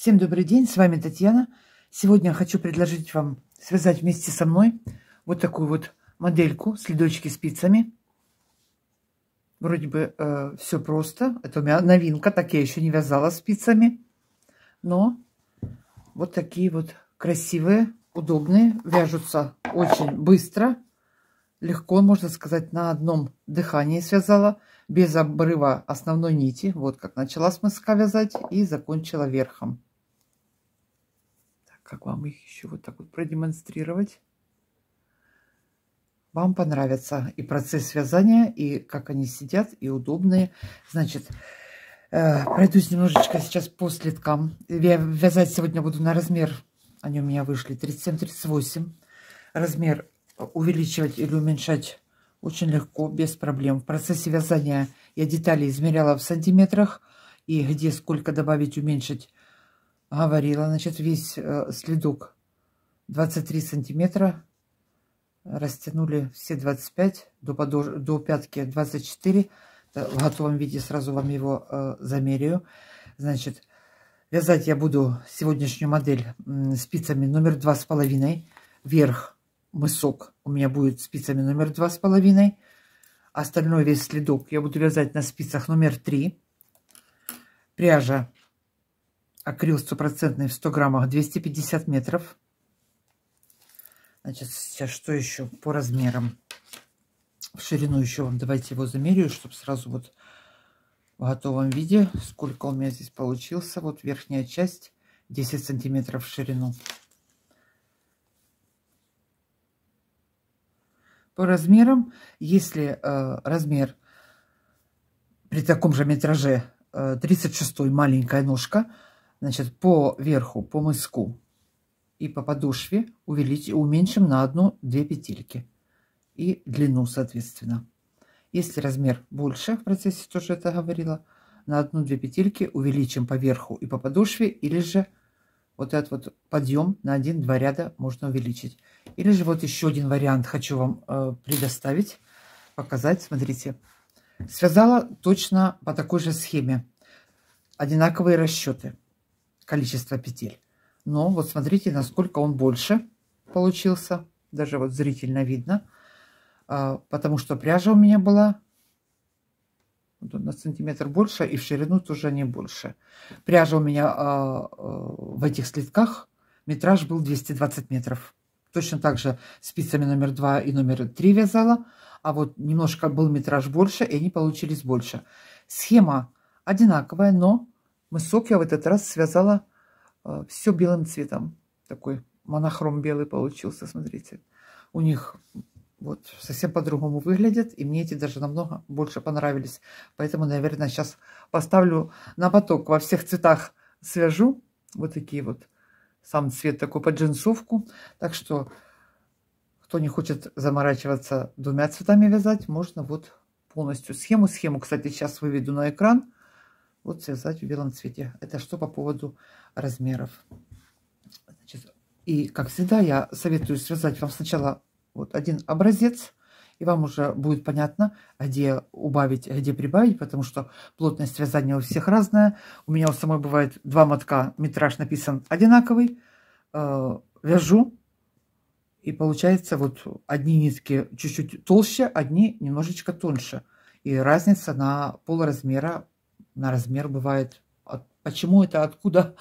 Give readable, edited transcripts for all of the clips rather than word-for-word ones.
Всем добрый день, с вами Татьяна. Сегодня я хочу предложить вам связать вместе со мной вот такую вот модельку с ледочки спицами. Вроде бы все просто, это у меня новинка, так я еще не вязала спицами. Но вот такие вот красивые, удобные, вяжутся очень быстро, легко, можно сказать, на одном дыхании связала, без обрыва основной нити. Вот как начала с мыска вязать и закончила верхом. Как вам их еще вот так вот продемонстрировать? Вам понравится и процесс вязания, и как они сидят, и удобные. Значит, пройдусь немножечко сейчас по следкам. Я вязать сегодня буду на размер, они у меня вышли 37-38. Размер увеличивать или уменьшать очень легко, без проблем. В процессе вязания я детали измеряла в сантиметрах, и где сколько добавить, уменьшить говорила. Значит, весь следок 23 сантиметра. Растянули все 25, до пятки 24. В готовом виде сразу вам его замеряю. Значит, вязать я буду сегодняшнюю модель спицами номер 2,5. Вверх мысок у меня будет спицами номер 2,5. Остальной весь следок я буду вязать на спицах номер 3. Пряжа акрил стопроцентный в 100 граммах 250 метров. Значит, сейчас что еще по размерам? В ширину еще вам давайте его замерю, чтобы сразу вот в готовом виде, сколько у меня здесь получился. Вот верхняя часть 10 сантиметров в ширину. По размерам, если размер при таком же метраже 36 маленькая ножка, значит, по верху, по мыску и по подошве уменьшим на 1-2 петельки. И длину, соответственно. Если размер больше, в процессе тоже это говорила, на 1-2 петельки увеличим по верху и по подошве, или же вот этот вот подъем на 1-2 ряда можно увеличить. Или же вот еще один вариант хочу вам предоставить, показать. Смотрите, связала точно по такой же схеме. Одинаковые расчеты, количество петель. Но вот смотрите, насколько он больше получился. Даже вот зрительно видно. Потому что пряжа у меня была на сантиметр больше, и в ширину тоже не больше. Пряжа у меня в этих следках, метраж был 220 метров. Точно так же спицами номер 2 и номер 3 вязала. А вот немножко был метраж больше, и они получились больше. Схема одинаковая, но мысок я в этот раз связала все белым цветом. Такой монохром белый получился, смотрите. У них вот совсем по-другому выглядят, и мне эти даже намного больше понравились. Поэтому, наверное, сейчас поставлю на поток, во всех цветах свяжу. Вот такие вот, сам цвет такой под джинсовку. Так что, кто не хочет заморачиваться 2 цветами вязать, можно вот полностью схему. Схему, кстати, сейчас выведу на экран. Вот связать в белом цвете. Это что по поводу размеров. Значит, и, как всегда, я советую связать вам сначала вот один образец, и вам уже будет понятно, где убавить, где прибавить, потому что плотность вязания у всех разная. У меня у самой бывает 2 мотка, метраж написан одинаковый. Вяжу, и получается вот одни нитки чуть-чуть толще, одни немножечко тоньше. И разница на полразмера, на размер бывает. Почему это, откуда,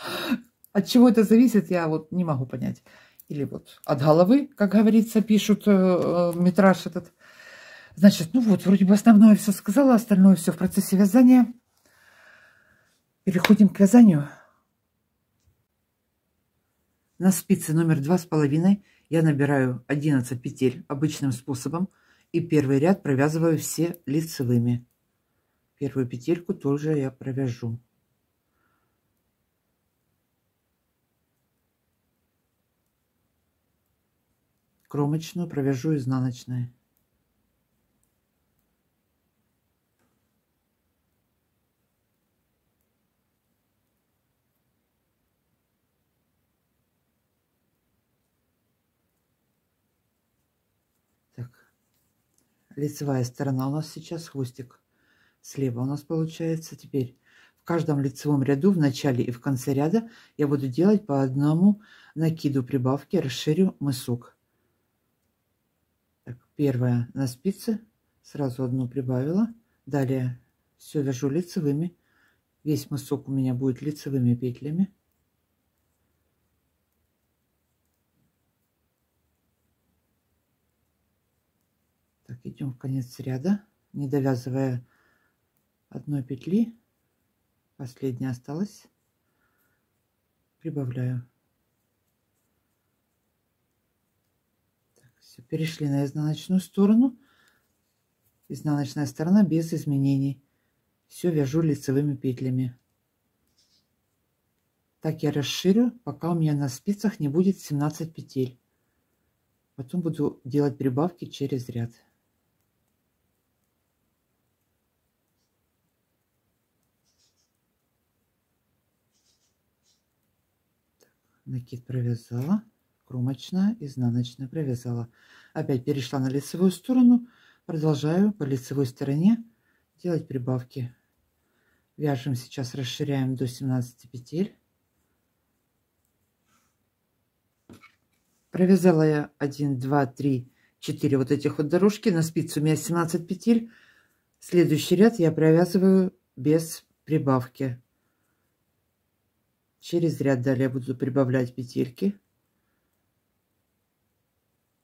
от чего это зависит, я вот не могу понять. Или вот от головы, как говорится, пишут метраж этот. Значит, ну вот, вроде бы основное все сказала, остальное все в процессе вязания. Переходим к вязанию. На спице номер 2,5 я набираю 11 петель обычным способом. И первый ряд провязываю все лицевыми. Первую петельку тоже я провяжу. Кромочную провяжу изнаночной. Так, лицевая сторона у нас сейчас, хвостик слева у нас получается. Теперь В каждом лицевом ряду в начале и в конце ряда я буду делать по одному накиду прибавки, расширю мысок. Так, первая на спице, сразу одну прибавила. Далее все вяжу лицевыми. Весь мысок у меня будет лицевыми петлями. Так, идем в конец ряда, не довязывая одной петли. Последняя осталась. Прибавляю. Так, все, перешли на изнаночную сторону. Изнаночная сторона без изменений. Все вяжу лицевыми петлями. Так я расширю, пока у меня на спицах не будет 17 петель. Потом буду делать прибавки через ряд. Накид провязала, кромочная, изнаночная провязала. Опять перешла на лицевую сторону, продолжаю по лицевой стороне делать прибавки. Вяжем сейчас, расширяем до 17 петель. Провязала я 1, 2, 3, 4 вот этих вот дорожки. На спице у меня 17 петель. Следующий ряд я провязываю без прибавки. Через ряд далее буду прибавлять петельки.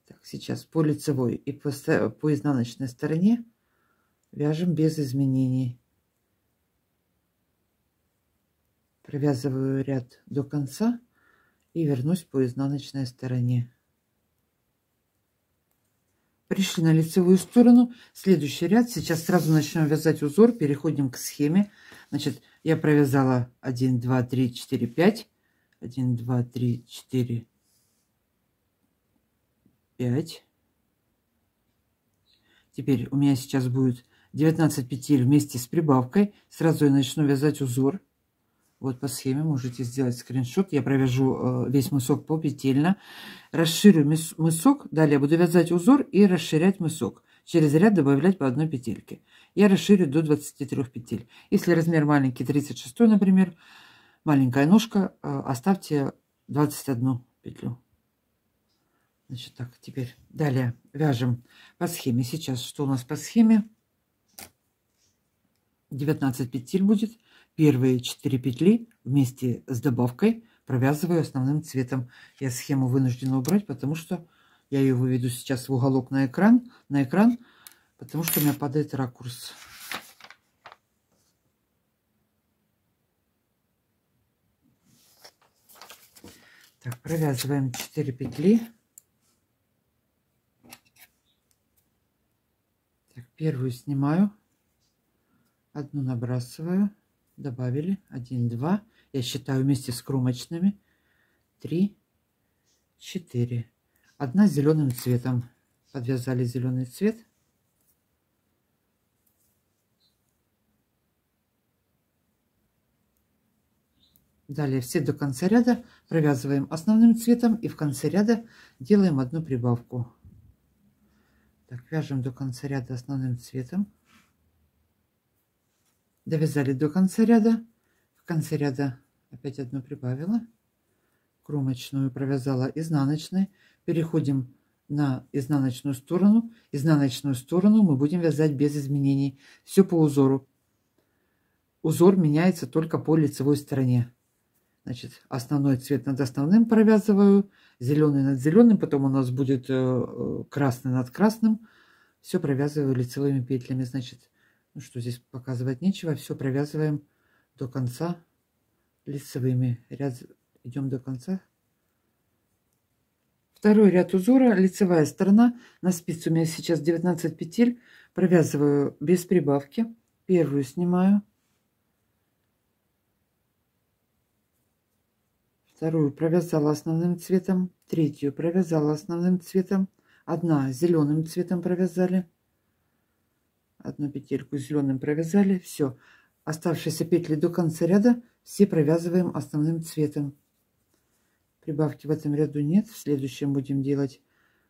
Так, сейчас по лицевой и по изнаночной стороне вяжем без изменений. Провязываю ряд до конца и вернусь по изнаночной стороне. Пришли на лицевую сторону. Следующий ряд. Сейчас сразу начнем вязать узор. Переходим к схеме. Значит, я провязала 1, 2, 3, 4, 5. 1, 2, 3, 4, 5. Теперь у меня сейчас будет 19 петель вместе с прибавкой. Сразу я начну вязать узор. Вот по схеме можете сделать скриншот. Я провяжу весь мысок попетельно. Расширю мысок. Далее буду вязать узор и расширять мысок. Через ряд добавлять по одной петельке. Я расширю до 23 петель. Если размер маленький, 36, например, маленькая ножка, оставьте 21 петлю. Значит, так, теперь далее вяжем по схеме. Сейчас что у нас по схеме? 19 петель будет. Первые 4 петли вместе с добавкой провязываю основным цветом. Я схему вынуждена убрать, потому что я ее выведу сейчас в уголок на экран, потому что у меня падает ракурс. Так, провязываем 4 петли. Так, первую снимаю, одну набрасываю. Добавили 1, 2. Я считаю вместе с кромочными. 3, 4. Одна зеленым цветом. Подвязали зеленый цвет. Далее все до конца ряда провязываем основным цветом. И в конце ряда делаем одну прибавку. Так, вяжем до конца ряда основным цветом. Довязали до конца ряда. В конце ряда опять одну прибавила. Кромочную провязала изнаночной. Переходим на изнаночную сторону. Изнаночную сторону мы будем вязать без изменений. Все по узору. Узор меняется только по лицевой стороне. Значит, основной цвет над основным провязываю. Зеленый над зеленым. Потом у нас будет красный над красным. Все провязываю лицевыми петлями. Значит, ну что, здесь показывать нечего. Все провязываем до конца лицевыми. Ряд идем до конца. Второй ряд узора, лицевая сторона. На спице у меня сейчас 19 петель. Провязываю без прибавки. Первую снимаю. Вторую провязала основным цветом. Третью провязала основным цветом. Одна зеленым цветом провязали. Одну петельку зеленым провязали. Все. Оставшиеся петли до конца ряда все провязываем основным цветом. Прибавки в этом ряду нет. В следующем будем делать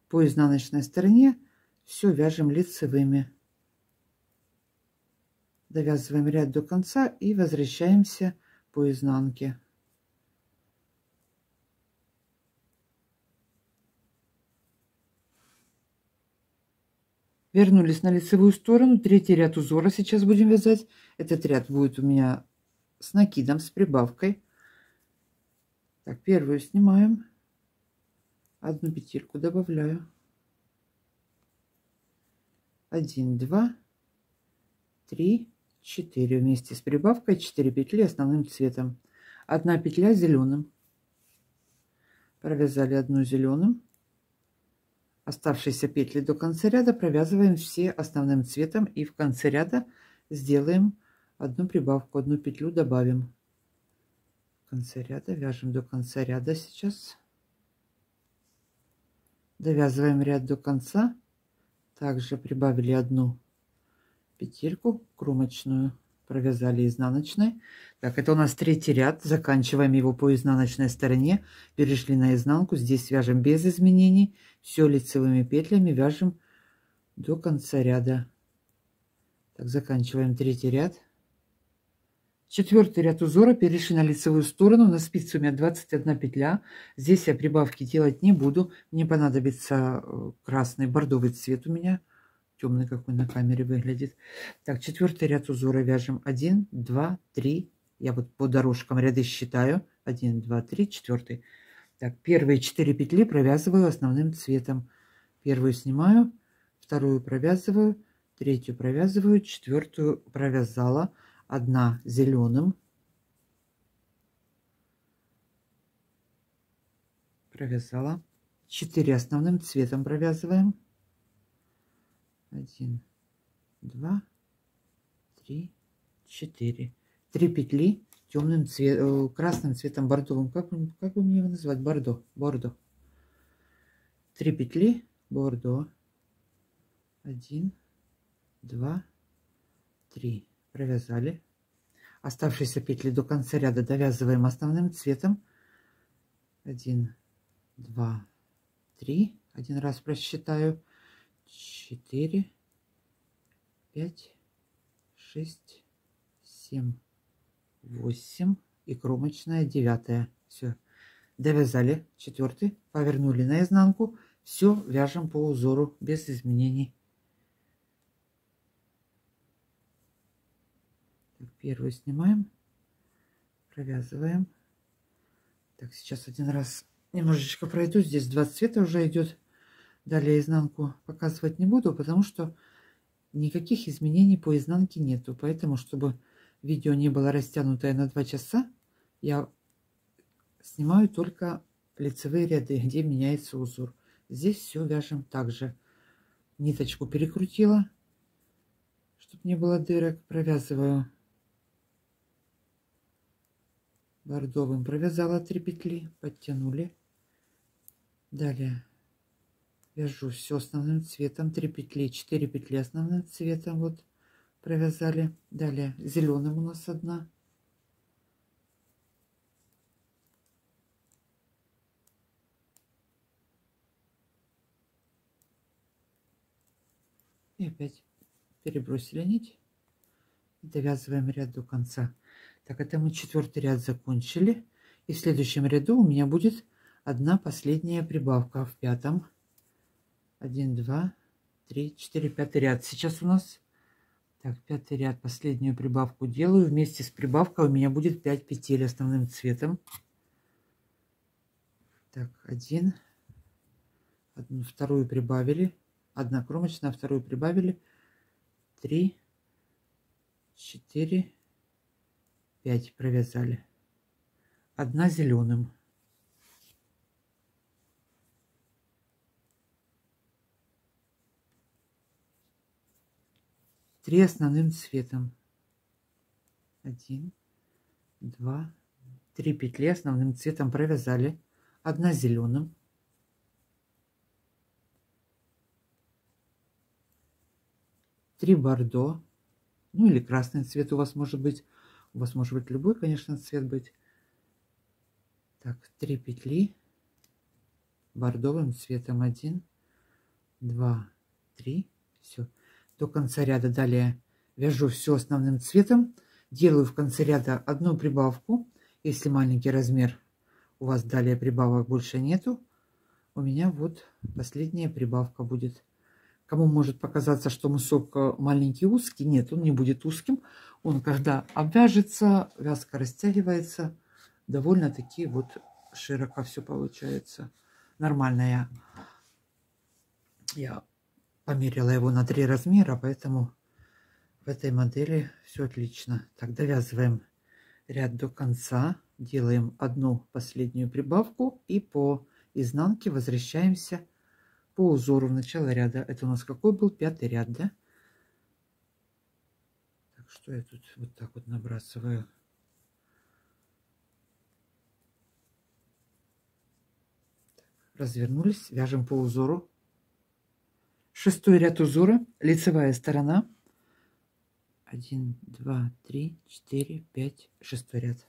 по изнаночной стороне. Все вяжем лицевыми. Довязываем ряд до конца и возвращаемся по изнанке. Вернулись на лицевую сторону. Третий ряд узора сейчас будем вязать. Этот ряд будет у меня с накидом, с прибавкой. Так, первую снимаем. Одну петельку добавляю. 1, 2, 3, 4. Вместе с прибавкой 4 петли основным цветом. Одна петля зеленым. Провязали одну зеленым. Оставшиеся петли до конца ряда провязываем все основным цветом, и в конце ряда сделаем одну прибавку, одну петлю добавим. В конце ряда вяжем до конца ряда сейчас. Довязываем ряд до конца. Также прибавили одну петельку кромочную, провязали изнаночной. Так, это у нас третий ряд. Заканчиваем его по изнаночной стороне. Перешли на изнанку. Здесь вяжем без изменений. Все лицевыми петлями вяжем до конца ряда. Так, заканчиваем третий ряд. Четвертый ряд узора. Перешли на лицевую сторону. На спице у меня 21 петля. Здесь я прибавки делать не буду. Мне понадобится красный бордовый цвет у меня. Темный какой на камере выглядит. Так, четвертый ряд узора вяжем 1, 2, 3. Я вот по дорожкам ряды считаю. 1, 2, 3, четвертый. Так, первые 4 петли провязываю основным цветом. Первую снимаю, вторую провязываю, третью провязываю, четвертую провязала. Одна зеленым. Провязала. 4 основным цветом провязываем. 1, 2, 3, 4. 3 петли темным цветом, красным цветом, бордовым. Как бы мне его назвать? Бордо. 3 петли бордо. 1, 2, 3. Провязали. Оставшиеся петли до конца ряда довязываем основным цветом. 1, 2, 3. Один раз просчитаю. 4, 5, 6, 7, 8 и кромочная 9. Все, довязали четвертый, повернули наизнанку. Все вяжем по узору без изменений. Так, первую снимаем, провязываем. Так, сейчас один раз немножечко пройду. Здесь 20 цвета уже идет. Далее изнанку показывать не буду, потому что никаких изменений по изнанке нету. Поэтому, чтобы видео не было растянутое на 2 часа, я снимаю только лицевые ряды, где меняется узор. Здесь все вяжем также. Ниточку перекрутила, чтобы не было дырок. Провязываю бордовым. Провязала 3 петли, подтянули. Далее вяжу все основным цветом. 3 петли, 4 петли основным цветом. Вот провязали. Далее зеленым у нас одна. И опять перебросили нить. Довязываем ряд до конца. Так, это мы четвертый ряд закончили. И в следующем ряду у меня будет одна последняя прибавка в пятом. 1, 2, 3, 4, 5 ряд. Сейчас у нас, так, 5 ряд, последнюю прибавку делаю. Вместе с прибавкой у меня будет 5 петель основным цветом. Так, одну, вторую прибавили. Одна кромочная, вторую прибавили. 3, 4, 5 провязали. Одна зеленым. Три основным цветом. 1, 2, 3 петли основным цветом провязали. Одна зеленым. Три бордо. Ну или красный цвет у вас может быть. У вас может быть любой, конечно, цвет быть. Так, 3 петли бордовым цветом. 1, 2, 3. Все. До конца ряда далее Вяжу все основным цветом. Делаю в конце ряда одну прибавку. Если маленький размер, у вас далее прибавок больше нету, у меня вот последняя прибавка будет. Кому может показаться, что мысок маленький, узкий, нет, он не будет узким. Он, когда обвяжется, вязка растягивается, довольно-таки вот широко все получается. Нормально я померила его на 3 размера, поэтому в этой модели все отлично. Так, довязываем ряд до конца, делаем одну последнюю прибавку и по изнанке возвращаемся по узору в начало ряда. Это у нас какой был? 5-й ряд, да? Так, что я тут вот так вот набрасываю? Развернулись, вяжем по узору. 6-й ряд узора, лицевая сторона. 1, 2, 3, 4, 5, 6-й ряд.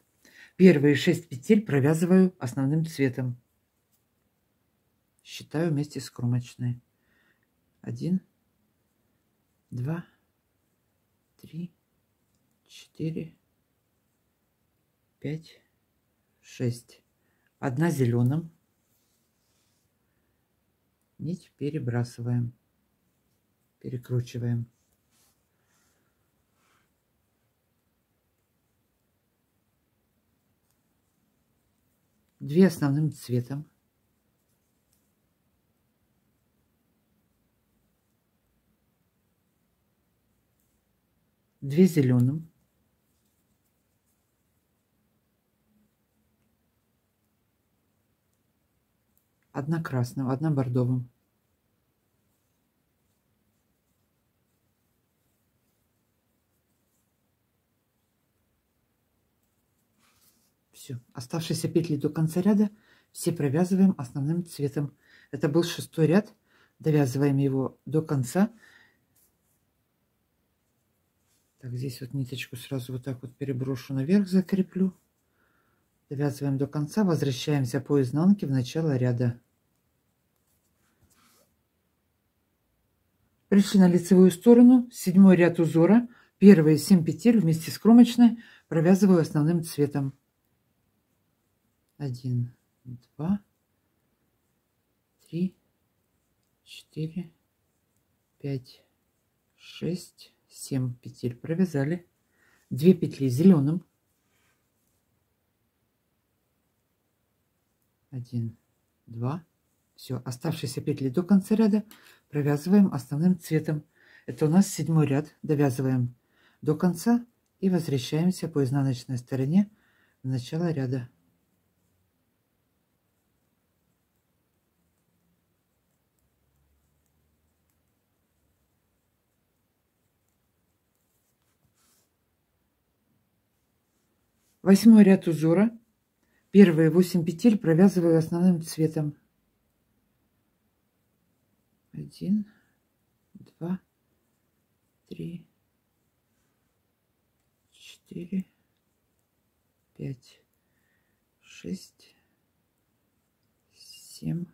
Первые 6 петель провязываю основным цветом. Считаю вместе с кромочной. 1, 2, 3, 4, 5, 6. Одна зеленым. Нить перебрасываем. Перекручиваем. Две основным цветом. Две зеленым. Одна красным, одна бордовым. Все. Оставшиеся петли до конца ряда все провязываем основным цветом. Это был 6-й ряд. Довязываем его до конца. Так, здесь вот ниточку сразу вот так вот переброшу наверх, закреплю. Довязываем до конца, возвращаемся по изнанке в начало ряда. Пришли на лицевую сторону, 7-й ряд узора. Первые 7 петель вместе с кромочной провязываю основным цветом. 1, 2, 3, 4, 5, 6, 7 петель провязали. 2 петли зеленым. 1, 2. Все, оставшиеся петли до конца ряда провязываем основным цветом. Это у нас 7-й ряд. Довязываем до конца и возвращаемся по изнаночной стороне в начало ряда. Восьмой ряд узора. Первые 8 петель провязываю основным цветом. 1, 2, 3, 4, 5, 6, 7,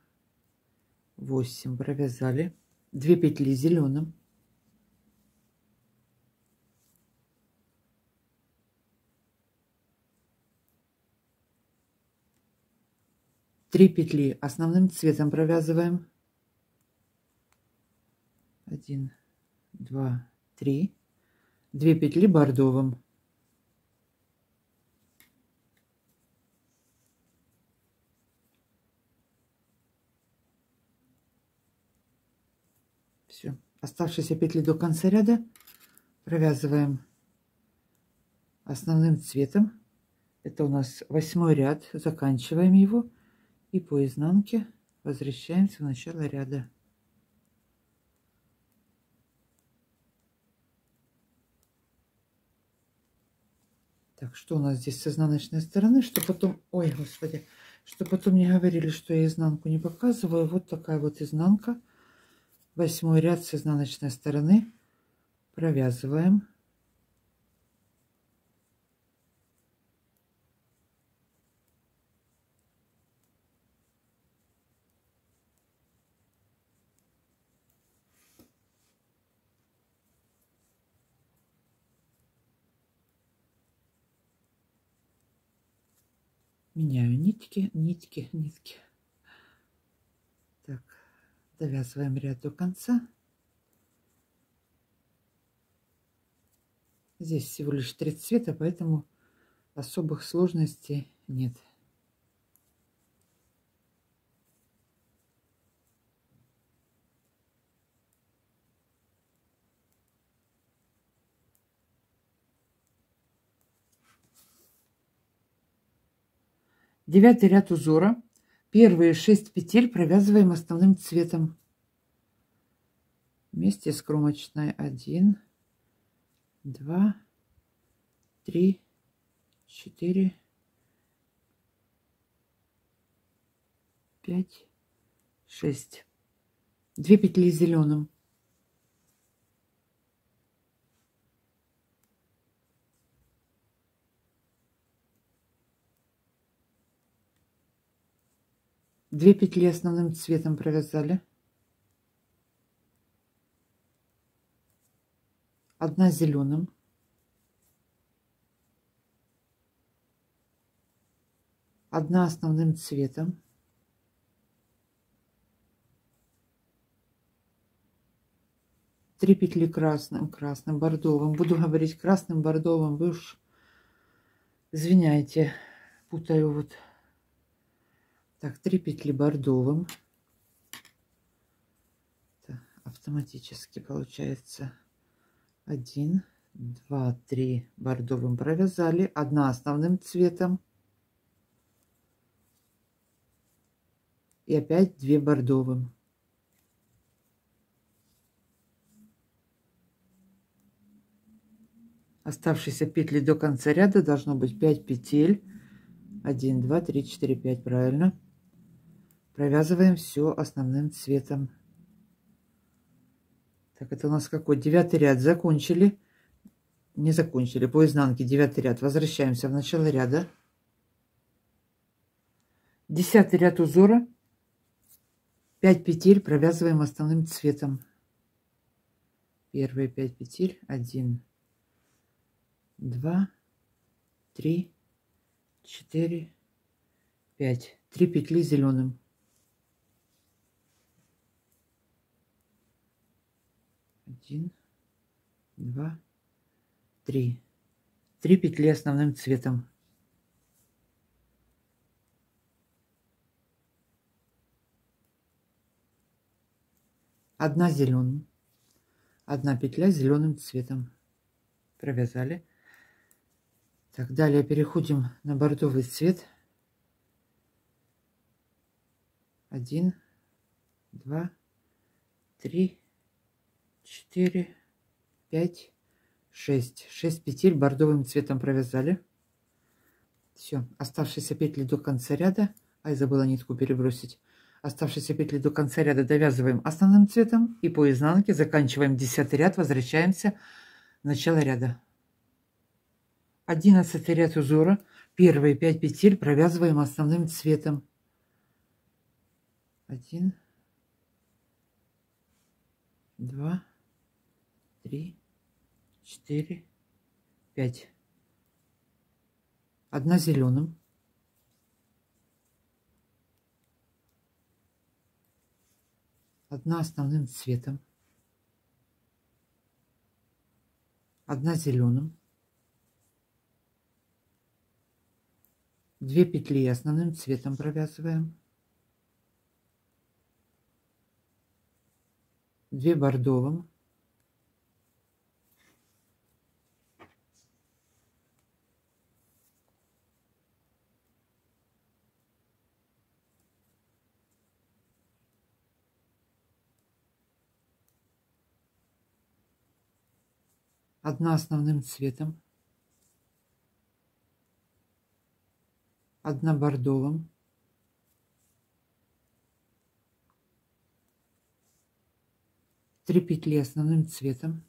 8 провязали. 2 петли зеленым. Три петли основным цветом провязываем. 1, 2, 3. 2 петли бордовым. Все. Оставшиеся петли до конца ряда провязываем основным цветом. Это у нас 8-й ряд. Заканчиваем его. И по изнанке возвращаемся в начало ряда. Так, что у нас здесь с изнаночной стороны, что потом... Ой, господи, что потом не говорили, что я изнанку не показываю. Вот такая вот изнанка. 8-й ряд с изнаночной стороны провязываем. Меняю нитки, нитки, нитки. Так, довязываем ряд до конца. Здесь всего лишь 3 цвета, поэтому особых сложностей нет. Девятый ряд узора. Первые 6 петель провязываем основным цветом. Вместе с кромочной 1, 2, 3, 4, 5, 6. 2 петли зеленым. Две петли основным цветом провязали. 1 зеленым. 1 основным цветом. 3 петли красным, бордовым. Буду говорить красным, бордовым, вы уж извиняйте, путаю вот. Так, 3 петли бордовым. Это автоматически получается 1, 2, 3 бордовым провязали, 1 основным цветом и опять 2 бордовым. Оставшиеся петли до конца ряда должно быть 5 петель. 1, 2, 3, 4, 5, правильно. Провязываем все основным цветом. Так, это у нас какой? 9 ряд. Закончили. Не закончили. По изнанке 9 ряд. Возвращаемся в начало ряда. 10 ряд узора. 5 петель провязываем основным цветом. Первые 5 петель. 1, 2, 3, 4, 5. 3 петли зеленым. 1, 2, 3. 3 петли основным цветом. Одна зеленым. 1 петля зеленым цветом. Провязали. Так, далее переходим на бордовый цвет. 1, 2, 3, 4, 5, 6. 6 петель бордовым цветом провязали. Все, оставшиеся петли до конца ряда. Ай, забыла нитку перебросить. Оставшиеся петли до конца ряда довязываем основным цветом и по изнанке заканчиваем 10 ряд, возвращаемся в начало ряда. 11 ряд узора. Первые 5 петель провязываем основным цветом. 1, 2, 3, 4, 5. 1 зеленым. 1 основным цветом. 1 зеленым. 2 петли основным цветом провязываем. 2 бордовым. 1 основным цветом. 1 бордовым. 3 петли основным цветом.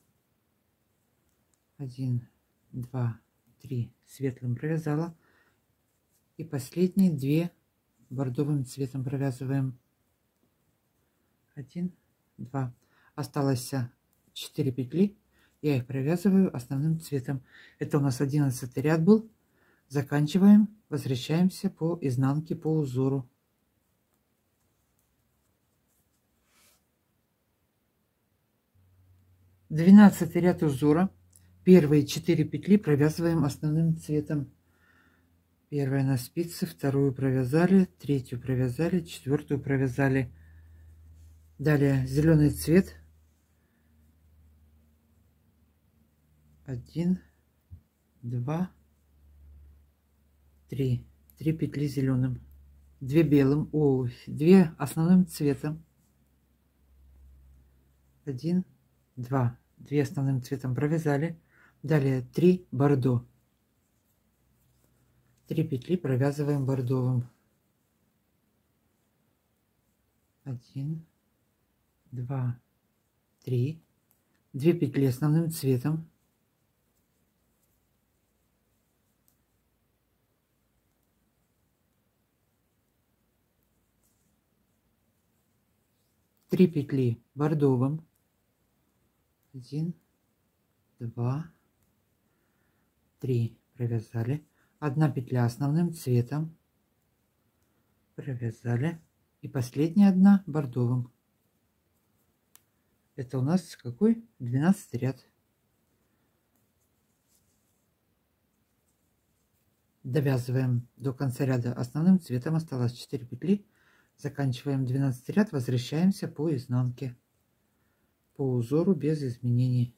1, 2, 3 светлым провязала. И последние 2 бордовым цветом провязываем. 1, 2. Осталось 4 петли. Я их провязываю основным цветом. Это у нас 11 ряд был. Заканчиваем, возвращаемся по изнанке по узору. Двенадцатый ряд узора. Первые 4 петли провязываем основным цветом. Первая на спице, вторую провязали, третью провязали, четвертую провязали. Далее зеленый цвет. 1, 2, 3. 3 петли зеленым, 2 белым, 2 основным цветом. 1, 2. 2 основным цветом провязали. Далее 3 бордо. 3 петли провязываем бордовым. 1, 2, 3. 2 петли основным цветом. 3 петли бордовым. 1, 2, 3 провязали. 1 петля основным цветом провязали. И последняя 1 бордовым. Это у нас какой? 12 ряд. Довязываем до конца ряда основным цветом. Осталось 4 петли. Заканчиваем 12 ряд. Возвращаемся по изнанке. По узору без изменений.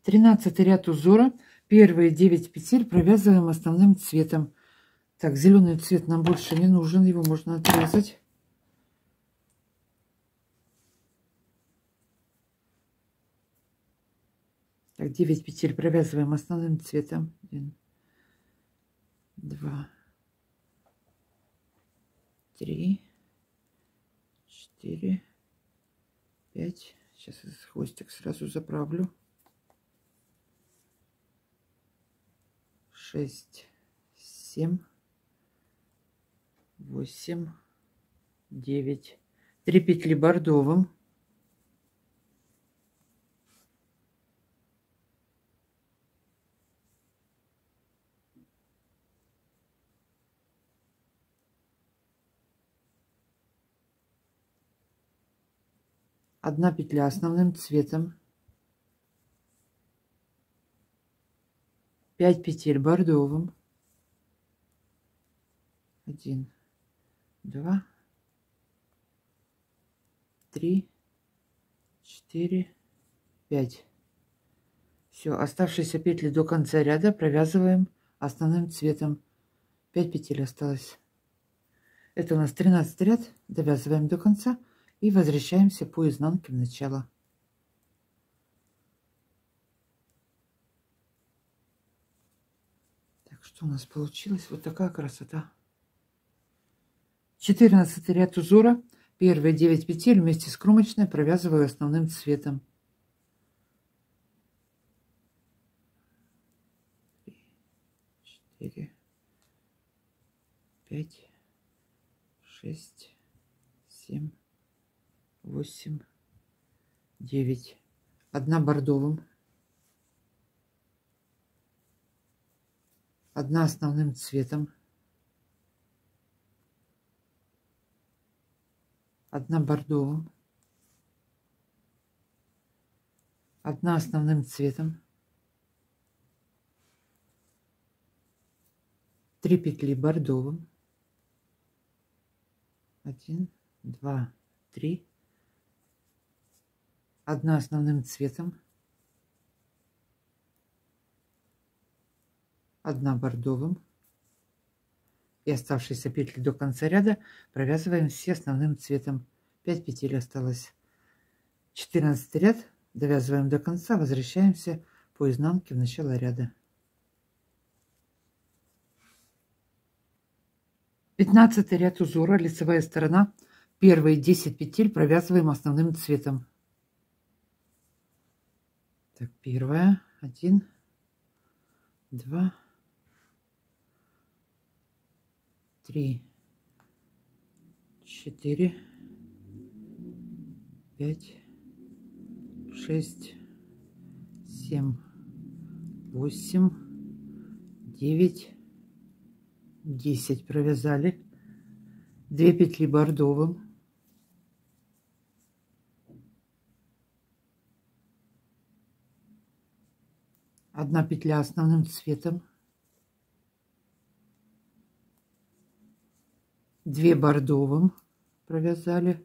13 ряд узора. Первые 9 петель провязываем основным цветом. Так, зеленый цвет нам больше не нужен. Его можно отрезать. Так, 9 петель провязываем основным цветом. 1, 2, 3, 4, 5. Сейчас хвостик сразу заправлю. 6, 7, 8, 9. 3 петли бордовым. 1 петля основным цветом. 5 петель бордовым. 1, 2, 3, 4, 5. Все, оставшиеся петли до конца ряда провязываем основным цветом. 5 петель осталось. Это у нас 13 ряд. Довязываем до конца и возвращаемся по изнанке в начало. Так, что у нас получилось? Вот такая красота. 14 ряд узора. Первые 9 петель вместе с кромочной провязываю основным цветом. 4, 5, 6, 7, 8, 9. 1 бордовым. 1 основным цветом. 1 бордовым. 1 основным цветом. 3 петли бордовым. 1, 2, 3. 1 основным цветом. 1 бордовым. И оставшиеся петли до конца ряда провязываем все основным цветом. 5 петель осталось. 14 ряд. Довязываем до конца. Возвращаемся по изнанке в начало ряда. 15 ряд узора. Лицевая сторона. Первые 10 петель провязываем основным цветом. Так, первая. 1, 2, 3, 4, 5, 6, 7, 8, 9, 10 провязали, 2 петли бордовым, 1 петля основным цветом, 2 бордовым провязали,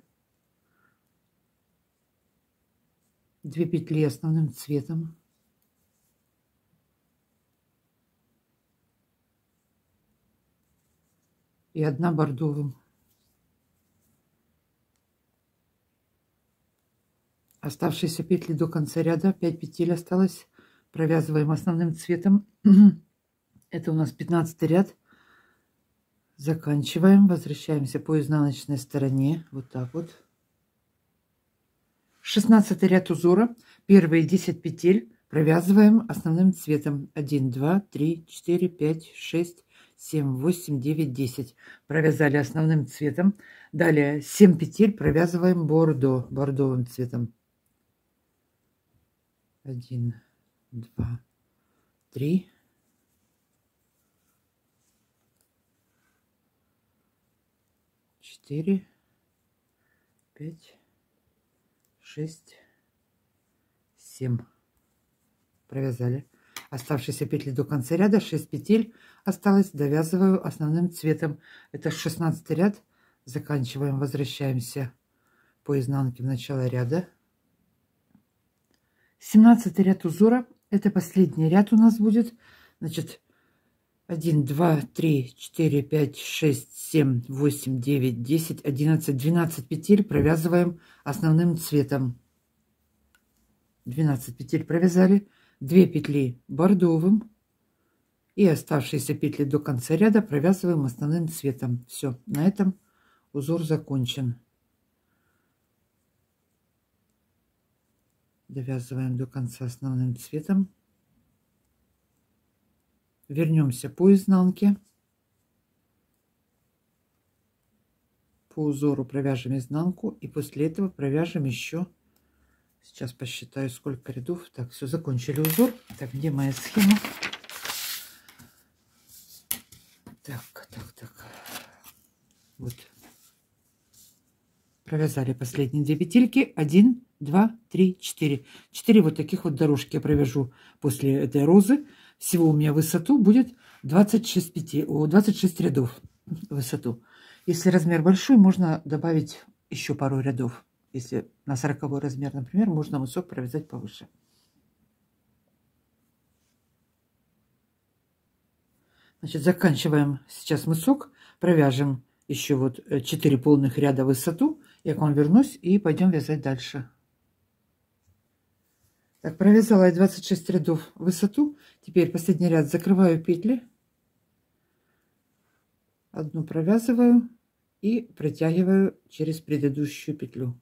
2 петли основным цветом, и 1 бордовым. Оставшиеся петли до конца ряда, 5 петель осталось, провязываем основным цветом. Это у нас 15 ряд. Заканчиваем, возвращаемся по изнаночной стороне, вот так вот. 16 ряд узора, первые 10 петель провязываем основным цветом. 1, 2, 3, 4, 5, 6, 7, 8, 9, 10. Провязали основным цветом. Далее 7 петель провязываем бордовым цветом. 1, 2, 3. 4, 5, 6, 7. Провязали. Оставшиеся петли до конца ряда, 6 петель осталось, довязываю основным цветом. Это 16 ряд. Заканчиваем, возвращаемся по изнанке в начало ряда. 17 ряд узора, это последний ряд у нас будет. Значит, 1, 2, 3, 4, 5, 6, 7, 8, 9, 10, 11, 12 петель провязываем основным цветом. 12 петель провязали, 2 петли бордовым и оставшиеся петли до конца ряда провязываем основным цветом. Все, на этом узор закончен. Довязываем до конца основным цветом. Вернемся по изнанке. По узору провяжем изнанку и после этого провяжем еще. Сейчас посчитаю, сколько рядов. Так, все, закончили узор. Так, где моя схема? Так. Вот. Провязали последние 2 петельки. 1, 2, 3, 4. 4 вот таких вот дорожки я провяжу после этой розы. Всего у меня высоту будет 26 петель, 26 рядов высоту. Если размер большой, можно добавить еще пару рядов. Если на 40 размер, например, можно мысок провязать повыше. Значит, заканчиваем сейчас мысок, провяжем еще вот 4 полных ряда высоту. Я к вам вернусь и пойдем вязать дальше. Так, провязала я 26 рядов высоту. Теперь последний ряд закрываю петли. Одну провязываю и протягиваю через предыдущую петлю.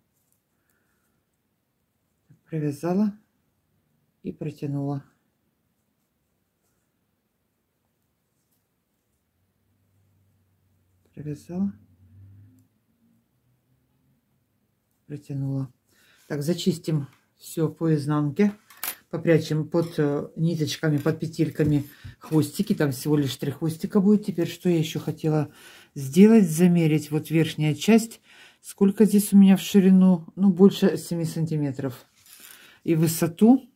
Провязала и протянула. Провязала, протянула. Так, зачистим все по изнанке, попрячем под ниточками, под петельками хвостики. Там всего лишь 3 хвостика будет. Теперь что я еще хотела сделать? Замерить вот верхняя часть. Сколько здесь у меня в ширину? Ну, больше 7 сантиметров. И высоту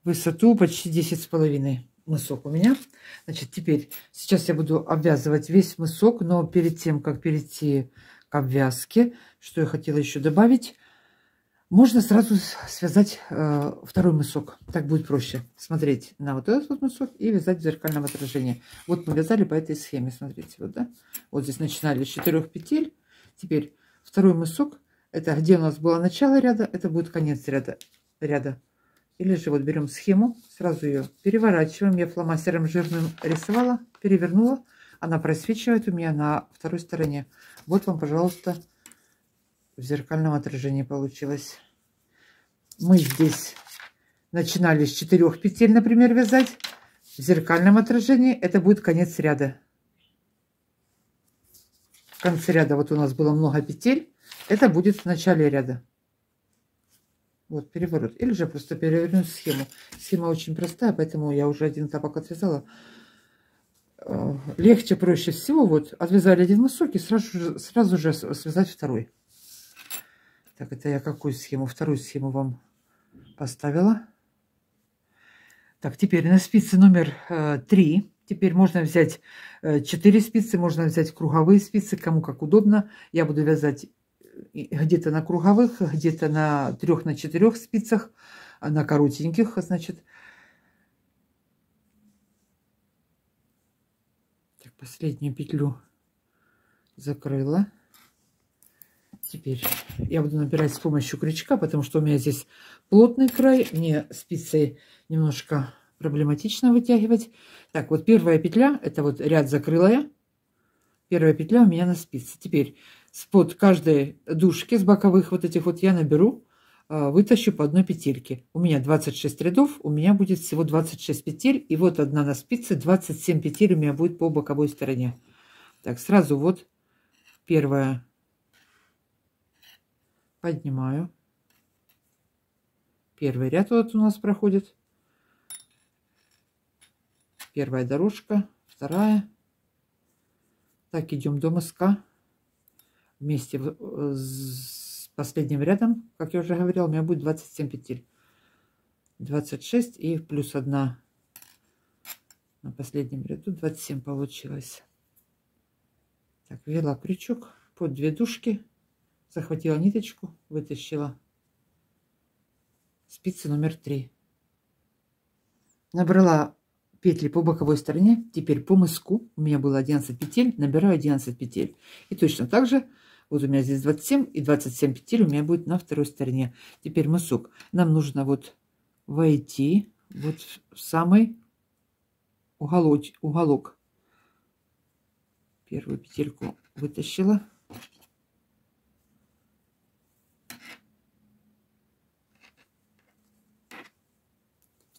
почти 10,5 мысок у меня. Значит, теперь сейчас я буду обвязывать весь мысок, но перед тем, как перейти к обвязке, что я хотела еще добавить, можно сразу связать второй мысок. Так будет проще смотреть на вот этот вот мысок и вязать в зеркальном отражении. Вот мы вязали по этой схеме, смотрите, вот, да? Вот здесь начинали с 4 петель. Теперь второй мысок, это где у нас было начало ряда, это будет конец ряда. Или же вот берем схему, сразу ее переворачиваем. Я фломастером жирным рисовала, перевернула. Она просвечивает у меня на второй стороне. Вот вам, пожалуйста, в зеркальном отражении получилось. Мы здесь начинали с 4 петель, например, вязать. В зеркальном отражении это будет конец ряда. В конце ряда вот у нас было много петель. Это будет в начале ряда. Вот переворот. Или же просто перевернуть схему. Схема очень простая, поэтому я уже один тапок отвязала. легче, проще всего, вот, отвязали один мысок и сразу же связать второй. Так, это я какую схему? Вторую схему вам поставила. Так, теперь на спице номер 3. Теперь можно взять 4 спицы, можно взять круговые спицы, кому как удобно. Я буду вязать где-то на круговых, где-то на 3, на 4 спицах, на коротеньких, значит. Так, последнюю петлю закрыла. Теперь я буду набирать с помощью крючка, потому что у меня здесь плотный край. Мне спицей немножко проблематично вытягивать. Так, вот первая петля, это вот ряд закрыла я. Первая петля у меня на спице. Теперь под каждой дужки с боковых вот этих вот я наберу, вытащу по одной петельке. У меня 26 рядов, у меня будет всего 26 петель. И вот одна на спице, 27 петель у меня будет по боковой стороне. Так, сразу вот первая. Поднимаю. Первый ряд вот у нас проходит. Первая дорожка, вторая. Так, идем до мыска. Вместе с последним рядом, как я уже говорила, у меня будет 27 петель. 26 и плюс 1 на последнем ряду. 27 получилось. Так, ввела крючок под 2 дужки. Захватила ниточку, вытащила спицы номер 3. Набрала петли по боковой стороне. Теперь по мыску у меня было 11 петель. Набираю 11 петель. И точно так же, вот у меня здесь 27 и 27 петель у меня будет на второй стороне. Теперь мысок. Нам нужно вот войти вот в самый уголок. Первую петельку вытащила.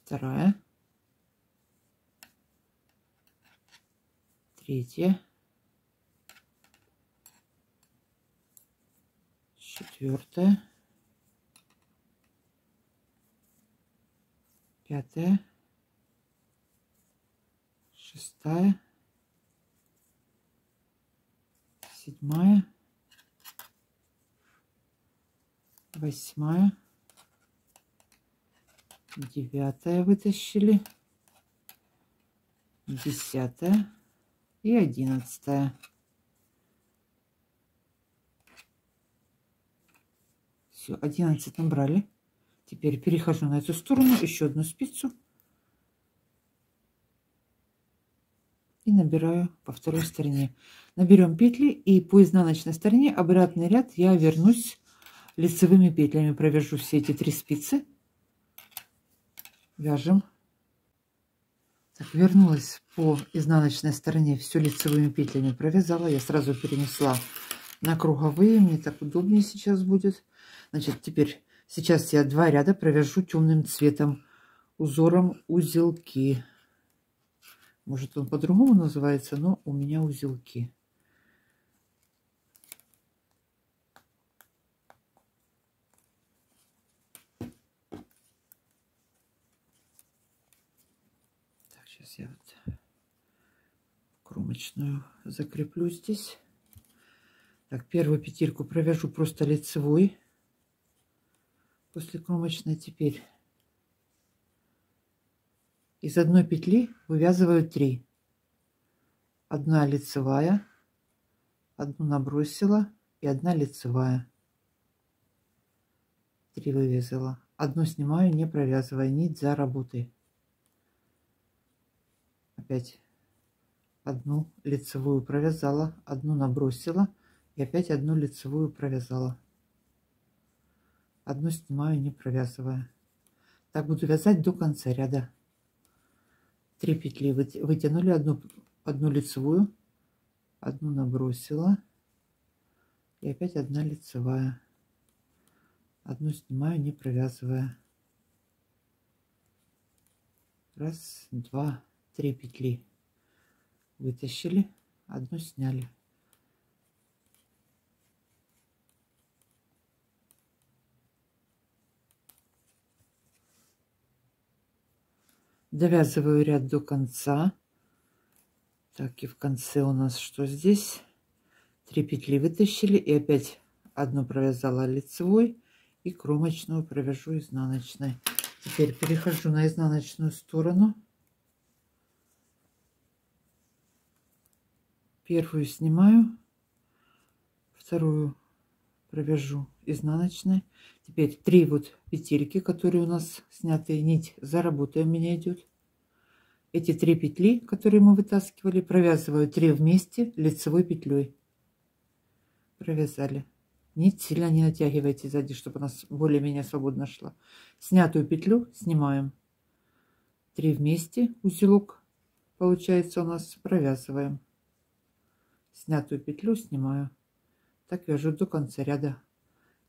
Вторая, третья, четвертая, пятая, шестая, седьмая, восьмая, девятая вытащили, 10 и 11. Все, 11 набрали. Теперь перехожу на эту сторону, еще одну спицу и набираю по второй стороне. Наберем петли, и по изнаночной стороне обратный ряд я вернусь лицевыми петлями, провяжу все эти 3 спицы. Вяжем. Так, вернулась по изнаночной стороне, все лицевыми петлями провязала. Я сразу перенесла на круговые, мне так удобнее сейчас будет. Значит, теперь сейчас я 2 ряда провяжу темным цветом узором узелки. Может, он по-другому называется, но у меня узелки. Сейчас я вот кромочную закреплю здесь. Так, первую петельку провяжу просто лицевой после кромочной. Теперь из одной петли вывязываю 3. Одна лицевая, одну набросила и 1 лицевая. 3 вывязала. Одну снимаю, не провязывая нить за работой. Опять одну лицевую провязала, одну набросила и опять одну лицевую провязала. Одну снимаю, не провязывая. Так буду вязать до конца ряда. 3 петли вытянули, одну лицевую, одну набросила и опять 1 лицевая. Одну снимаю, не провязывая. Раз, 2, 3 петли вытащили, одну сняли. Довязываю ряд до конца. Так, и в конце у нас что здесь? 3 петли вытащили и опять одну провязала лицевой и кромочную провяжу изнаночной. Теперь перехожу на изнаночную сторону. Первую снимаю, вторую провяжу изнаночной. Теперь 3 вот петельки, которые у нас снятые, нить за работой у меня идет. Эти 3 петли, которые мы вытаскивали, провязываю 3 вместе лицевой петлей. Провязали. Нить сильно не натягивайте сзади, чтобы она более-менее свободно шла. Снятую петлю снимаем. 3 вместе, узелок получается у нас, провязываем. Снятую петлю снимаю. Так вяжу до конца ряда.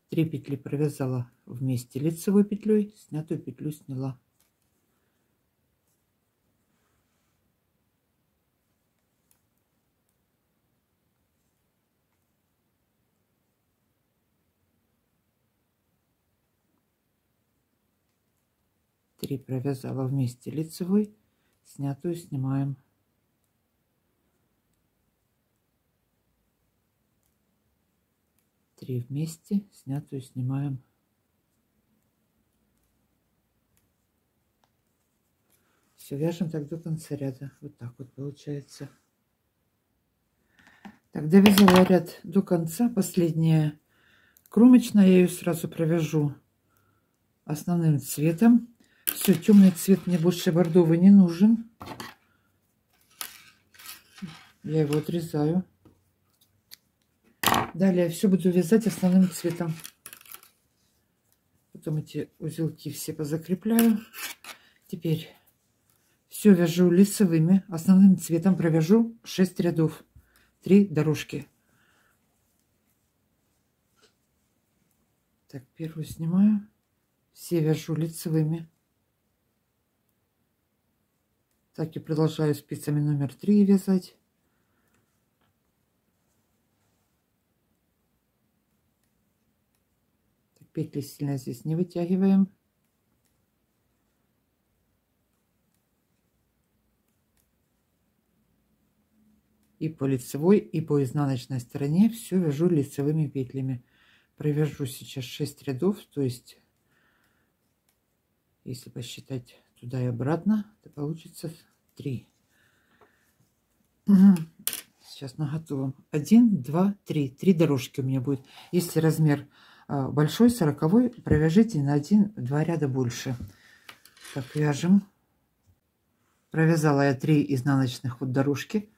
3 петли провязала вместе лицевой петлей, снятую петлю сняла. Три провязала вместе лицевой, снятую снимаем. Три вместе, снятую снимаем. Все, вяжем так до конца ряда. Вот так вот получается. Так, довязала ряд до конца. Последняя кромочная, я ее сразу провяжу основным цветом. Все, темный цвет мне больше бордовый не нужен. Я его отрезаю. Далее все буду вязать основным цветом. Потом эти узелки все позакрепляю. Теперь все вяжу лицевыми. Основным цветом провяжу 6 рядов. 3 дорожки. Так, первую снимаю. Все вяжу лицевыми. Так и продолжаю спицами номер 3 вязать. Так, петли сильно здесь не вытягиваем. И по лицевой, и по изнаночной стороне все вяжу лицевыми петлями. Провяжу сейчас 6 рядов, то есть, если посчитать туда и обратно, то получится 3. Сейчас на готовом. 1, 2, 3. 3 дорожки у меня будет. Если размер большой, 40-й, провяжите на 1-2 ряда больше. Так, вяжем. Провязала я 3 изнаночных вот дорожки.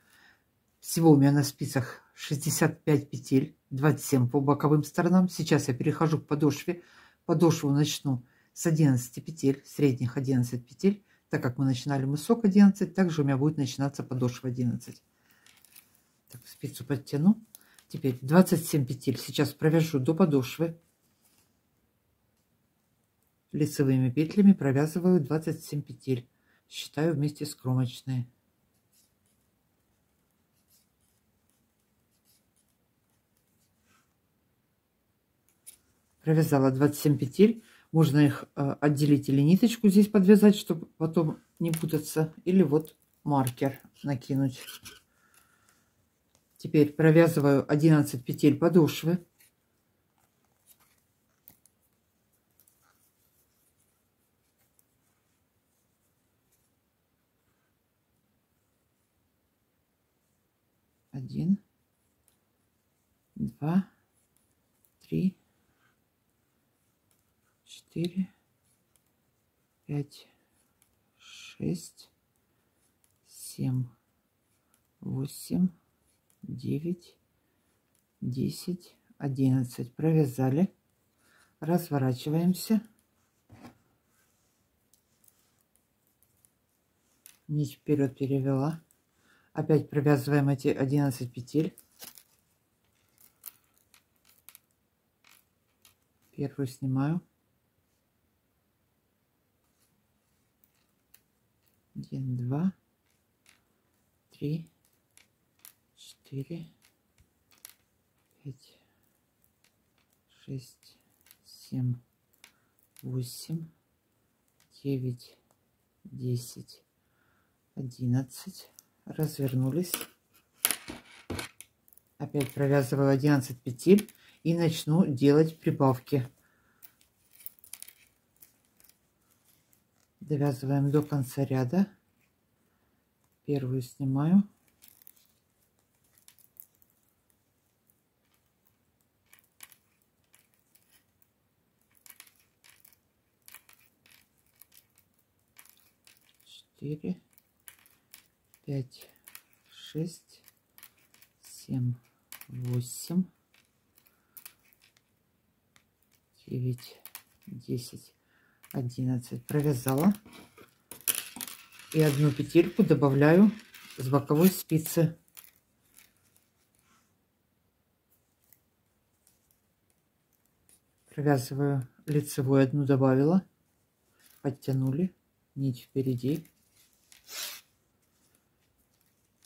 Всего у меня на спицах 65 петель, 27 по боковым сторонам. Сейчас я перехожу к подошве. Подошву начну с 11 петель, средних 11 петель. Так как мы начинали мысок 11, также у меня будет начинаться подошва 11. Так, спицу подтяну. Теперь 27 петель сейчас провяжу до подошвы. Лицевыми петлями провязываю 27 петель. Считаю вместе с кромочной. Провязала 27 петель. Можно их отделить или ниточку здесь подвязать, чтобы потом не путаться. Или вот маркер накинуть. Теперь провязываю 11 петель подошвы. Один, два, три, 4, 5, 6, 7, 8, 9, 10, 11. Провязали. Разворачиваемся. Нить вперед перевела. Опять провязываем эти 11 петель. Первую снимаю. 1, 2, 3, 4, 5, 6, 7, 8, 9, 10, 11. развернулись. Опять провязываю 11 петель и начну делать прибавки. Довязываем до конца ряда. Первую снимаю. Четыре, 5, 6, 7, 8, 9, 10, 11. Провязала. И одну петельку добавляю с боковой спицы. Провязываю лицевую, одну добавила, подтянули, нить впереди.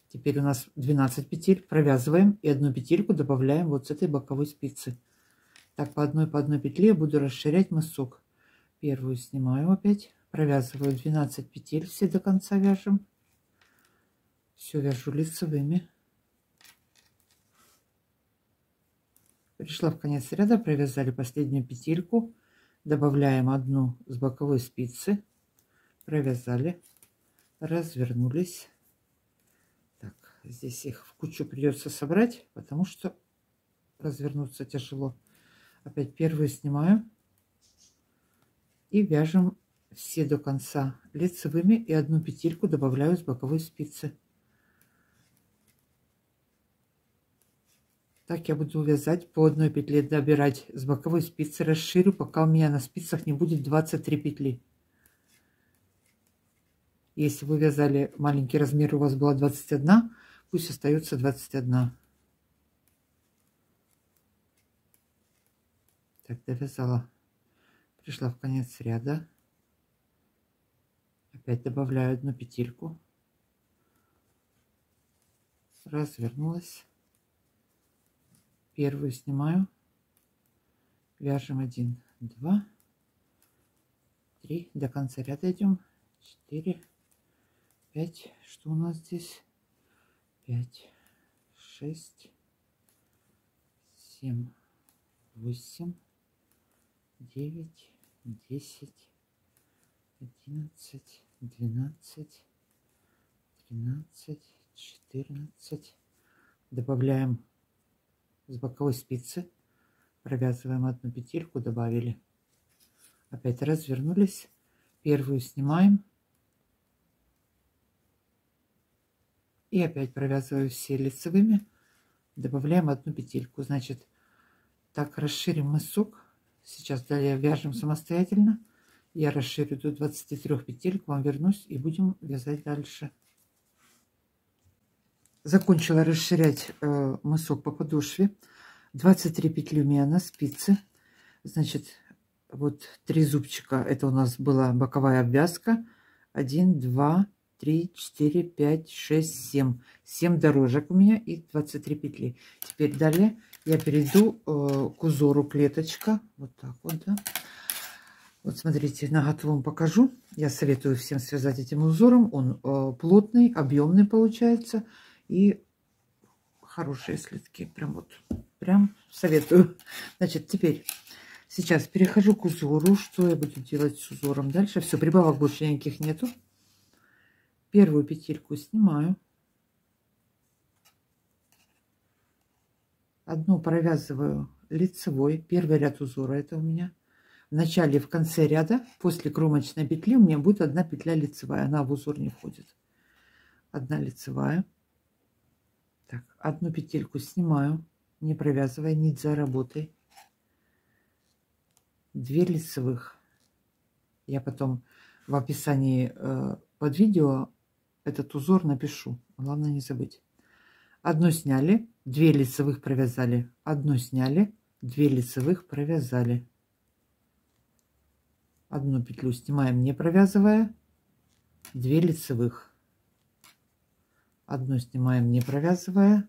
Теперь у нас 12 петель, провязываем и одну петельку добавляем вот с этой боковой спицы. Так по одной петле буду расширять мысок. Первую снимаю опять, провязываю 12 петель, все до конца вяжем. Все вяжу лицевыми. Пришла в конец ряда, провязали последнюю петельку, добавляем одну с боковой спицы, провязали, развернулись. Так, здесь их в кучу придется собрать, потому что развернуться тяжело. Опять первую снимаю и вяжем все до конца лицевыми и одну петельку добавляю с боковой спицы. Так я буду вязать по одной петле, добирать с боковой спицы, расширю, пока у меня на спицах не будет 23 петли. Если вы вязали маленький размер, у вас была 21, пусть остается 21. Так, довязала. Пришла в конец ряда. Опять добавляю одну петельку. Развернулась. Первую снимаю. Вяжем 1, 2, 3. До конца ряда идем. 4, 5. Что у нас здесь? 5, 6, 7, 8, 9, 10, 11, 12, 13, 14. Добавляем с боковой спицы, провязываем одну петельку, добавили. Опять развернулись. Первую снимаем. И опять провязываю все лицевыми. Добавляем одну петельку. Значит, так расширим мысок. Сейчас далее вяжем самостоятельно. Я расширю до 23 петель, к вам вернусь и будем вязать дальше. Закончила расширять мысок по подошве. 23 петли у меня на спице. Значит, вот 3 зубчика. Это у нас была боковая обвязка. 1, 2, 3, 4, 5, 6, 7. 7 дорожек у меня и 23 петли. Теперь далее я перейду к узору клеточка. Вот так вот, да. Вот смотрите, на готовом покажу. Я советую всем связать этим узором. Он плотный, объемный получается. И хорошие слитки. Прям вот, прям советую. Значит, теперь сейчас перехожу к узору. Что я буду делать с узором дальше? Все, прибавок больше никаких нету. Первую петельку снимаю. Одну провязываю лицевой. Первый ряд узора это у меня. В начале, в конце ряда, после кромочной петли у меня будет одна петля лицевая. Она в узор не входит. Одна лицевая. Так, одну петельку снимаю, не провязывая, нить за работой. 2 лицевых. Я потом в описании под видео этот узор напишу. Главное не забыть. Одну сняли, 2 лицевых провязали. Одну сняли, 2 лицевых провязали. Одну петлю снимаем, не провязывая. 2 лицевых. Одну снимаем, не провязывая.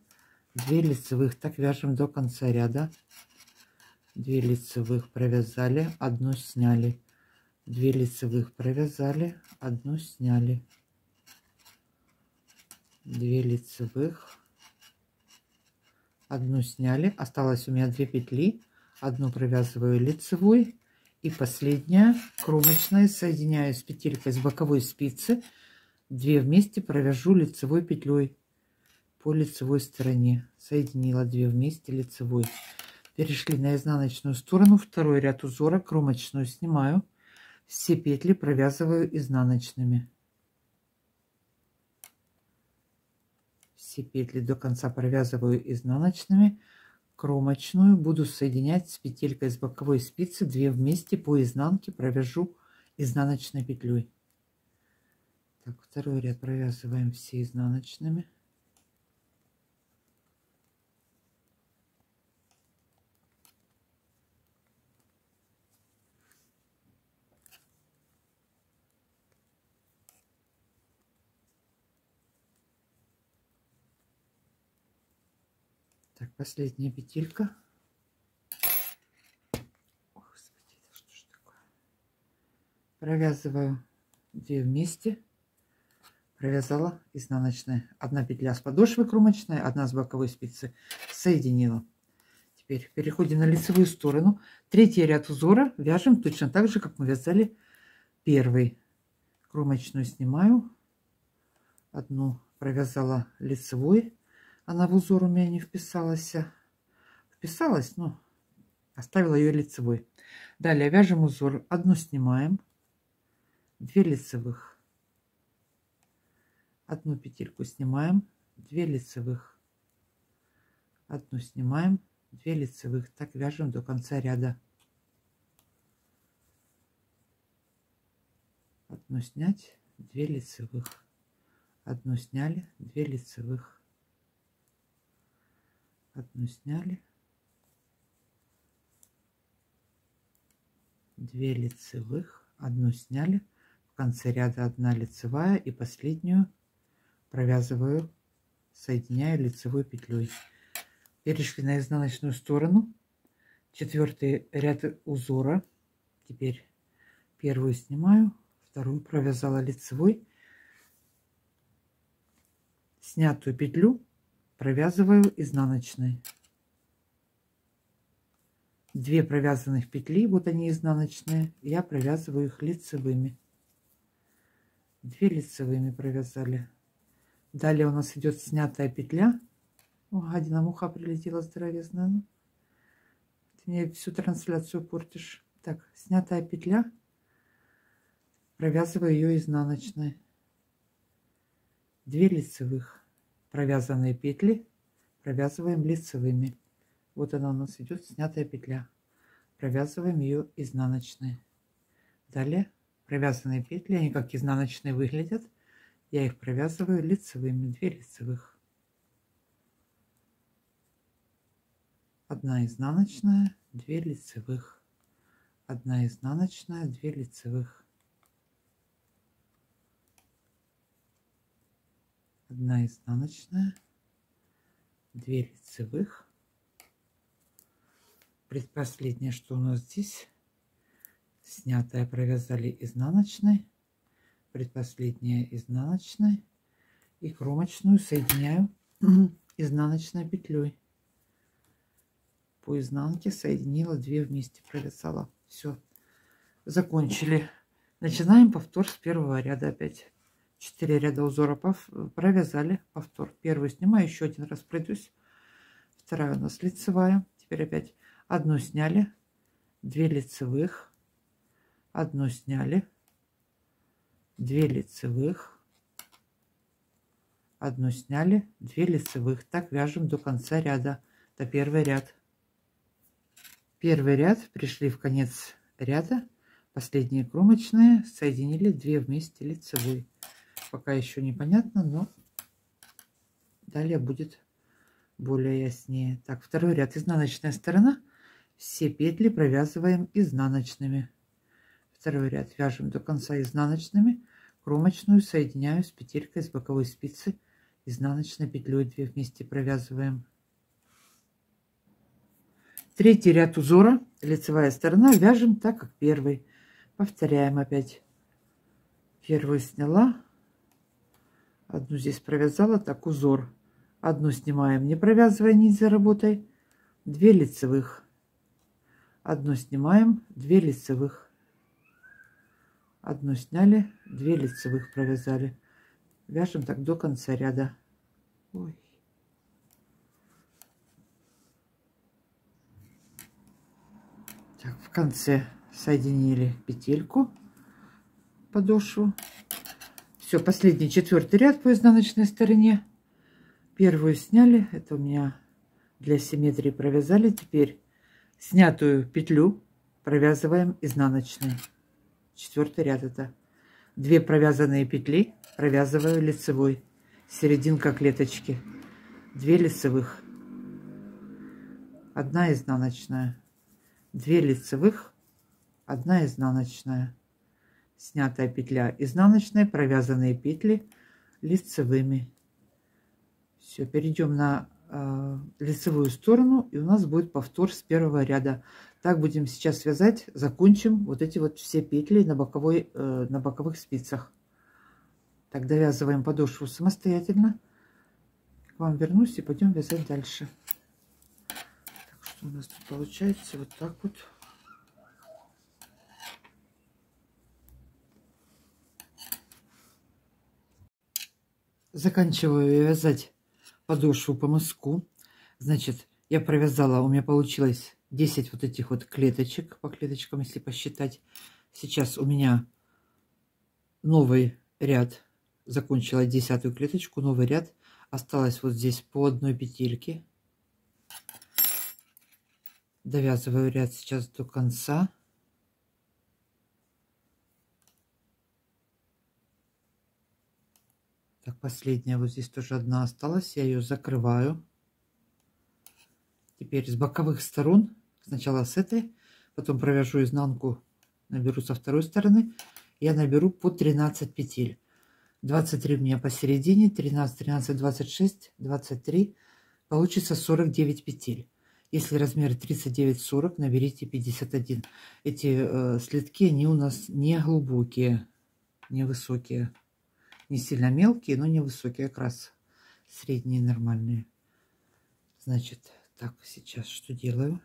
2 лицевых. Так вяжем до конца ряда. 2 лицевых провязали, одну сняли. 2 лицевых провязали, одну сняли. 2 лицевых, одну сняли, осталось у меня 2 петли, одну провязываю лицевой и последняя кромочная соединяю с петелькой с боковой спицы, 2 вместе провяжу лицевой петлей по лицевой стороне, соединила 2 вместе лицевой. Перешли на изнаночную сторону, второй ряд узора, кромочную снимаю, все петли провязываю изнаночными. Все петли до конца провязываю изнаночными, кромочную буду соединять с петелькой с боковой спицы, 2 вместе по изнанке провяжу изнаночной петлей. Так, второй ряд провязываем все изнаночными. Так, последняя петелька. Господи, это что ж такое? Провязываю 2 вместе. Провязала изнаночная. Одна петля с подошвы кромочная, одна с боковой спицы. Соединила. Теперь переходим на лицевую сторону. Третий ряд узора вяжем точно так же, как мы вязали первый. Кромочную снимаю. Одну провязала лицевой. Она в узор у меня не вписалась. Вписалась, но оставила ее лицевой. Далее вяжем узор. Одну снимаем. 2 лицевых. Одну петельку снимаем. 2 лицевых. Одну снимаем. 2 лицевых. Так вяжем до конца ряда. Одну снять. 2 лицевых. Одну сняли. 2 лицевых. Одну сняли, 2 лицевых, одну сняли, в конце ряда 1 лицевая и последнюю провязываю, соединяю лицевой петлей. Перешли на изнаночную сторону, 4-й ряд узора. Теперь первую снимаю, вторую провязала лицевой, снятую петлю провязываю изнаночной. 2 провязанных петли, вот они изнаночные, я провязываю их лицевыми. 2 лицевыми провязали. Далее у нас идет снятая петля. О, гадина муха прилетела здоровезная. Ну, ты мне всю трансляцию портишь. Так, снятая петля, провязываю ее изнаночной. 2 лицевых. Провязанные петли провязываем лицевыми. Вот она у нас идет, снятая петля. Провязываем ее изнаночной. Далее провязанные петли, они как изнаночные выглядят. Я их провязываю лицевыми. 2 лицевых. 1 изнаночная, 2 лицевых. 1 изнаночная, 2 лицевых. 1 изнаночная, 2 лицевых. Предпоследнее, что у нас здесь, снятая провязали изнаночной, предпоследняя изнаночной и кромочную соединяю изнаночной петлей. По изнанке соединила, 2 вместе провязала. Все, закончили. Начинаем повтор с первого ряда опять. 4 ряда узора провязали, повтор. Первую снимаю, еще 1 раз пройдусь. Вторая у нас лицевая. Теперь опять одну сняли, 2 лицевых, одну сняли, 2 лицевых, одну сняли, 2 лицевых. Так вяжем до конца ряда, до первый ряд. Первый ряд, пришли в конец ряда, последние кромочные, соединили 2 вместе лицевой. Пока еще непонятно, но далее будет более яснее. Так, второй ряд, изнаночная сторона, все петли провязываем изнаночными. Второй ряд вяжем до конца изнаночными, кромочную соединяю с петелькой с боковой спицы, изнаночной петлей 2 вместе провязываем. Третий ряд узора, лицевая сторона, вяжем так, как первый. Повторяем опять. Первую сняла, Одну здесь провязала, так узор. Одну снимаем, не провязывая нить за работой. 2 лицевых. Одну снимаем, 2 лицевых. Одну сняли, 2 лицевых провязали. Вяжем так до конца ряда. Ой. Так, в конце соединили петельку, подошву. Все, последний 4-й ряд по изнаночной стороне. Первую сняли, это у меня для симметрии провязали. Теперь снятую петлю провязываем изнаночной. 4-й ряд это. 2 провязанные петли провязываю лицевой. Серединка клеточки. 2 лицевых. 1 изнаночная. 2 лицевых. 1 изнаночная. Снятая петля изнаночной, провязанные петли лицевыми. Все, перейдем на лицевую сторону, и у нас будет повтор с 1-го ряда. Так будем сейчас вязать, закончим вот эти вот все петли на боковых спицах. Так, довязываем подошву самостоятельно. К вам вернусь и пойдем вязать дальше. Так, что у нас тут получается? Вот так вот. Заканчиваю вязать подошву по мыску. Значит, я провязала, у меня получилось 10 вот этих вот клеточек, по клеточкам, если посчитать. Сейчас у меня новый ряд, закончила 10-ю клеточку, новый ряд. Осталось вот здесь по 1 петельке. Довязываю ряд сейчас до конца. Так, последняя, вот здесь тоже 1 осталась, я ее закрываю. Теперь с боковых сторон, сначала с этой, потом провяжу изнанку, наберу со 2-й стороны, я наберу по 13 петель. 23 у меня посередине, 13, 13, 26, 23, получится 49 петель. Если размер 39-40, наберите 51. Эти слитки, они у нас не глубокие, не высокие. Не сильно мелкие, но не высокие, как раз средние, нормальные. Значит, так, сейчас что делаю?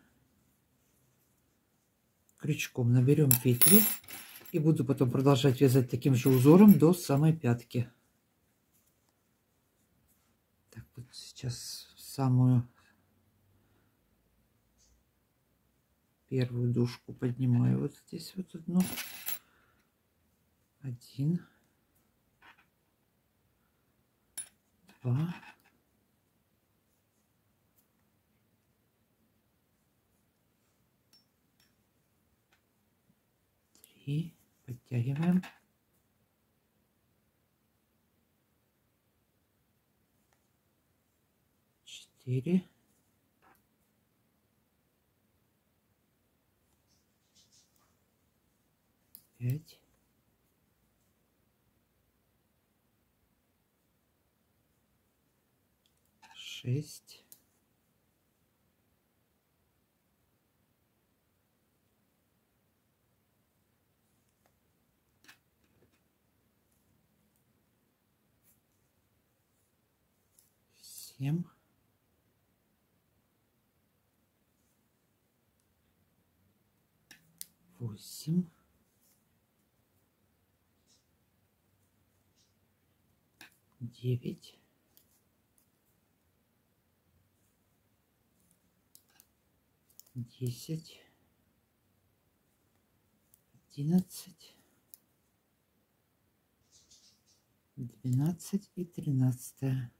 Крючком наберем петли и буду потом продолжать вязать таким же узором до самой пятки. Так, вот сейчас самую первую дужку поднимаю вот здесь вот одну. 1, 2, 3, подтягиваем. 4, 5, 6, 7, 8, 9, 10, 11, 12 и 13.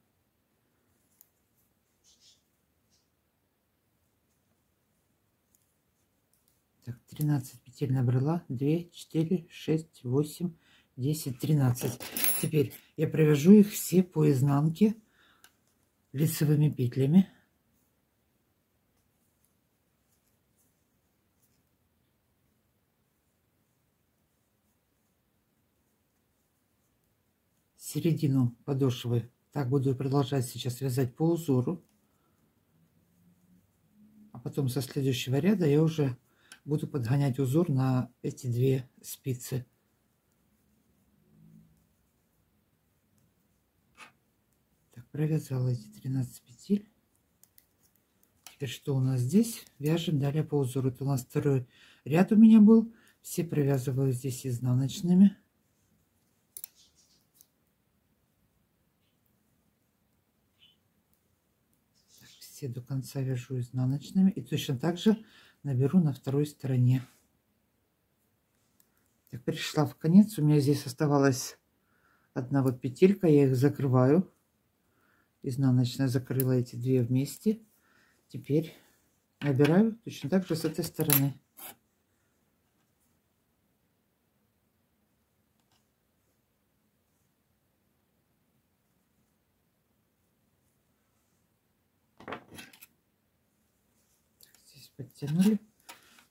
Так, 13 петель набрала. 2, 4, 6, 8, 10, 13. Теперь я провяжу их все по изнанке лицевыми петлями. Середину подошвы. Так буду продолжать сейчас вязать по узору. А потом со следующего ряда я уже буду подгонять узор на эти 2 спицы. провязала эти 13 петель. Теперь что у нас здесь? Вяжем далее по узору. Это у нас второй ряд у меня был. Все провязываю здесь изнаночными. Все до конца вяжу изнаночными. И точно так же наберу на второй стороне. Так, пришла в конец. У меня здесь оставалась одна вот петелька. Я их закрываю. Изнаночная закрыла эти две вместе. Теперь набираю точно так же с этой стороны. Здесь подтянули,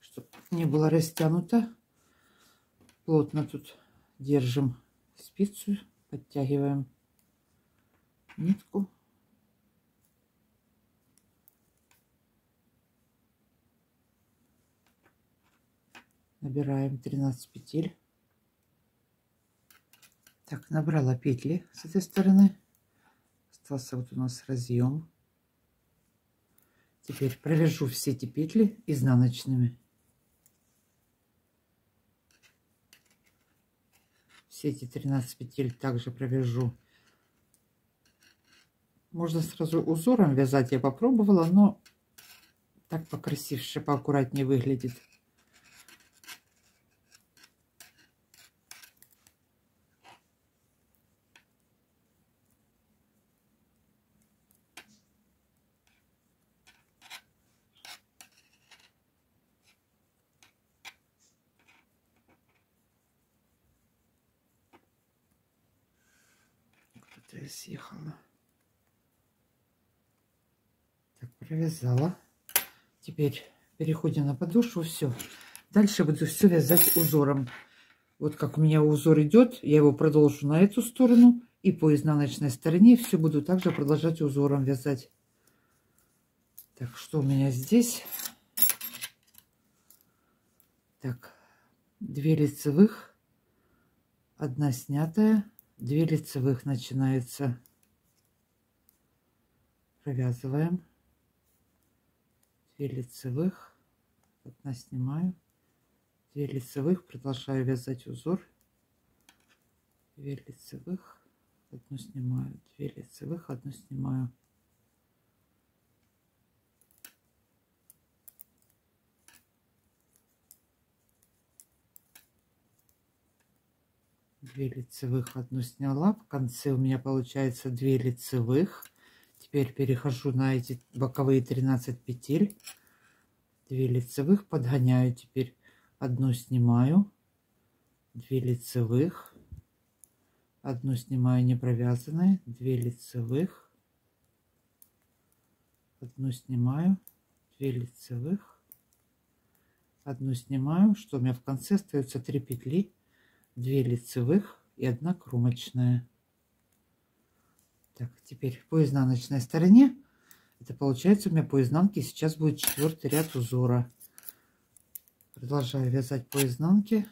чтобы не было растянуто. Плотно тут держим спицу, подтягиваем нитку. Набираем 13 петель. Так, набрала петли с этой стороны. Остался вот у нас разъем. Теперь провяжу все эти петли изнаночными. Все эти 13 петель также провяжу. Можно сразу узором вязать, я попробовала, но так покрасивше, поаккуратнее выглядит. Куда-то я съехала. Так, провязала. Теперь переходим на подошву. Все. Дальше буду все вязать узором. Вот как у меня узор идет, я его продолжу на эту сторону. И по изнаночной стороне все буду также продолжать узором вязать. Так, что у меня здесь? Так, 2 лицевых, 1 снятая, 2 лицевых начинается. Провязываем. 2 лицевых, 1 снимаю, 2 лицевых, продолжаю вязать узор. 2 лицевых, 1 снимаю, 2 лицевых, 1 снимаю. Две лицевых, 1 сняла. В конце у меня получается 2 лицевых. Теперь перехожу на эти боковые 13 петель. 2 лицевых, подгоняю. Теперь 1 снимаю, 2 лицевых, 1 снимаю не провязанной, 2 лицевых, 1 снимаю, 2 лицевых, 1 снимаю. Что у меня в конце остается 3 петли, 2 лицевых и 1 кромочная. Так, теперь по изнаночной стороне, это получается у меня по изнанке сейчас будет 4-й ряд узора. Продолжаю вязать по изнанке.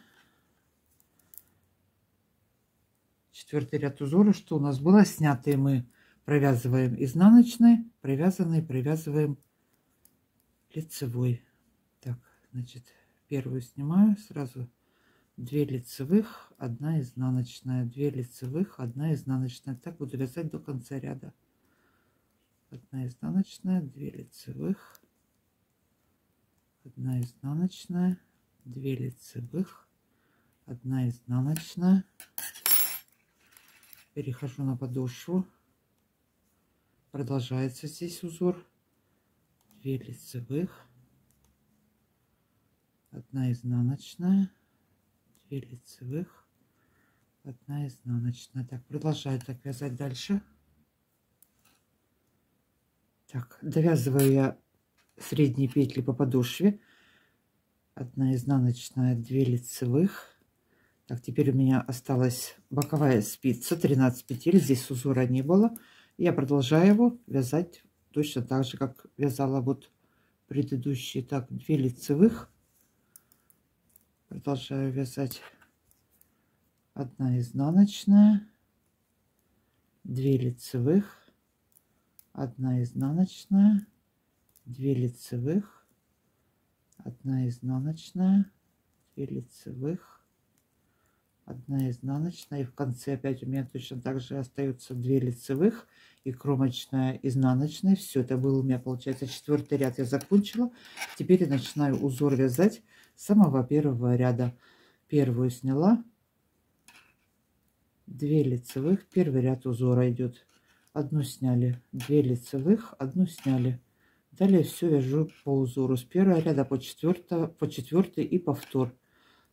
4-й ряд узора, что у нас было, снятые мы провязываем изнаночной, провязанной провязываем лицевой. Так, значит, первую снимаю сразу. 2 лицевых, 1 изнаночная, 2 лицевых, 1 изнаночная. Так буду вязать до конца ряда. 1 изнаночная, 2 лицевых, 1 изнаночная, 2 лицевых, 1 изнаночная. Перехожу на подошву. Продолжается здесь узор. 2 лицевых, 1 изнаночная, 2 лицевых, 1 изнаночная. Так, продолжаю так вязать дальше. Так, довязываю я средние петли по подошве. 1 изнаночная, 2 лицевых. Так, теперь у меня осталась боковая спица, 13 петель. Здесь узора не было. Я продолжаю его вязать точно так же, как вязала вот предыдущие. Так, 2 лицевых. Продолжаю вязать. 1 изнаночная, 2 лицевых, 1 изнаночная, 2 лицевых, 1 изнаночная, 2 лицевых, 1 изнаночная, и в конце опять у меня точно так же остается 2 лицевых и кромочная изнаночная. Все, это был у меня, получается, 4-й ряд я закончила. Теперь я начинаю узор вязать с самого первого ряда. Первую сняла, 2 лицевых, первый ряд узора идет. Одну сняли, 2 лицевых, одну сняли. Далее все вяжу по узору с первого ряда по 4 и повтор.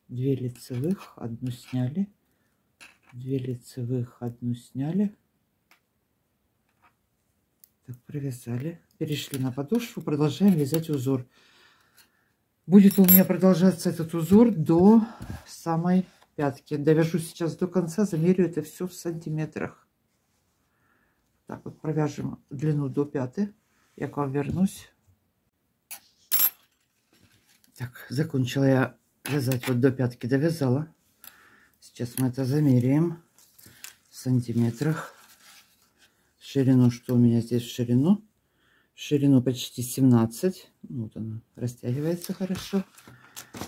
2 лицевых, одну сняли, 2 лицевых, одну сняли. Так, провязали, перешли на подошву, продолжаем вязать узор. Будет у меня продолжаться этот узор до самой пятки. Довяжу сейчас до конца, замерю это все в сантиметрах. Так вот, провяжем длину до пяты. Я к вам вернусь. Так, закончила я вязать, вот до пятки довязала. Сейчас мы это замеряем в сантиметрах. Ширину, что у меня здесь в ширину? В ширину почти 17. Вот она растягивается хорошо.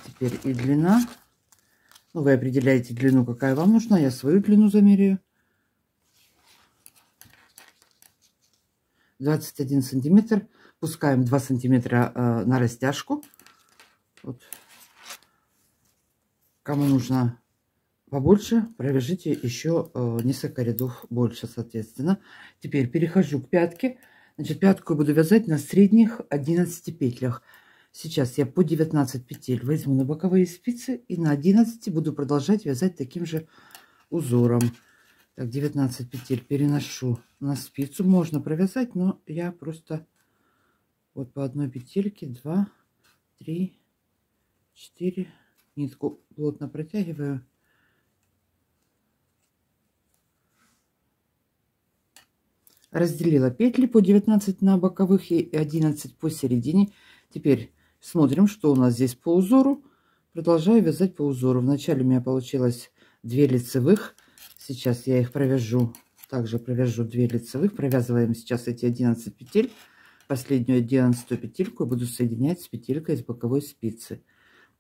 Теперь и длина. Ну, вы определяете длину, какая вам нужна. Я свою длину замеряю. 21 сантиметр. Пускаем 2 сантиметра на растяжку. Вот. Кому нужно побольше, провяжите еще несколько рядов больше, соответственно. Теперь перехожу к пятке. Значит, пятку я буду вязать на средних 11 петлях. Сейчас я по 19 петель возьму на боковые спицы и на 11 буду продолжать вязать таким же узором. Так, 19 петель переношу на спицу. Можно провязать, но я просто вот по одной петельке 2, 3, 4. Нитку плотно протягиваю. Разделила петли по 19 на боковых и 11 посередине. Теперь смотрим, что у нас здесь по узору. Продолжаю вязать по узору. Вначале у меня получилось 2 лицевых. Сейчас я их провяжу. Также провяжу 2 лицевых. Провязываем сейчас эти 11 петель. Последнюю 11 петельку я буду соединять с петелькой с боковой спицы.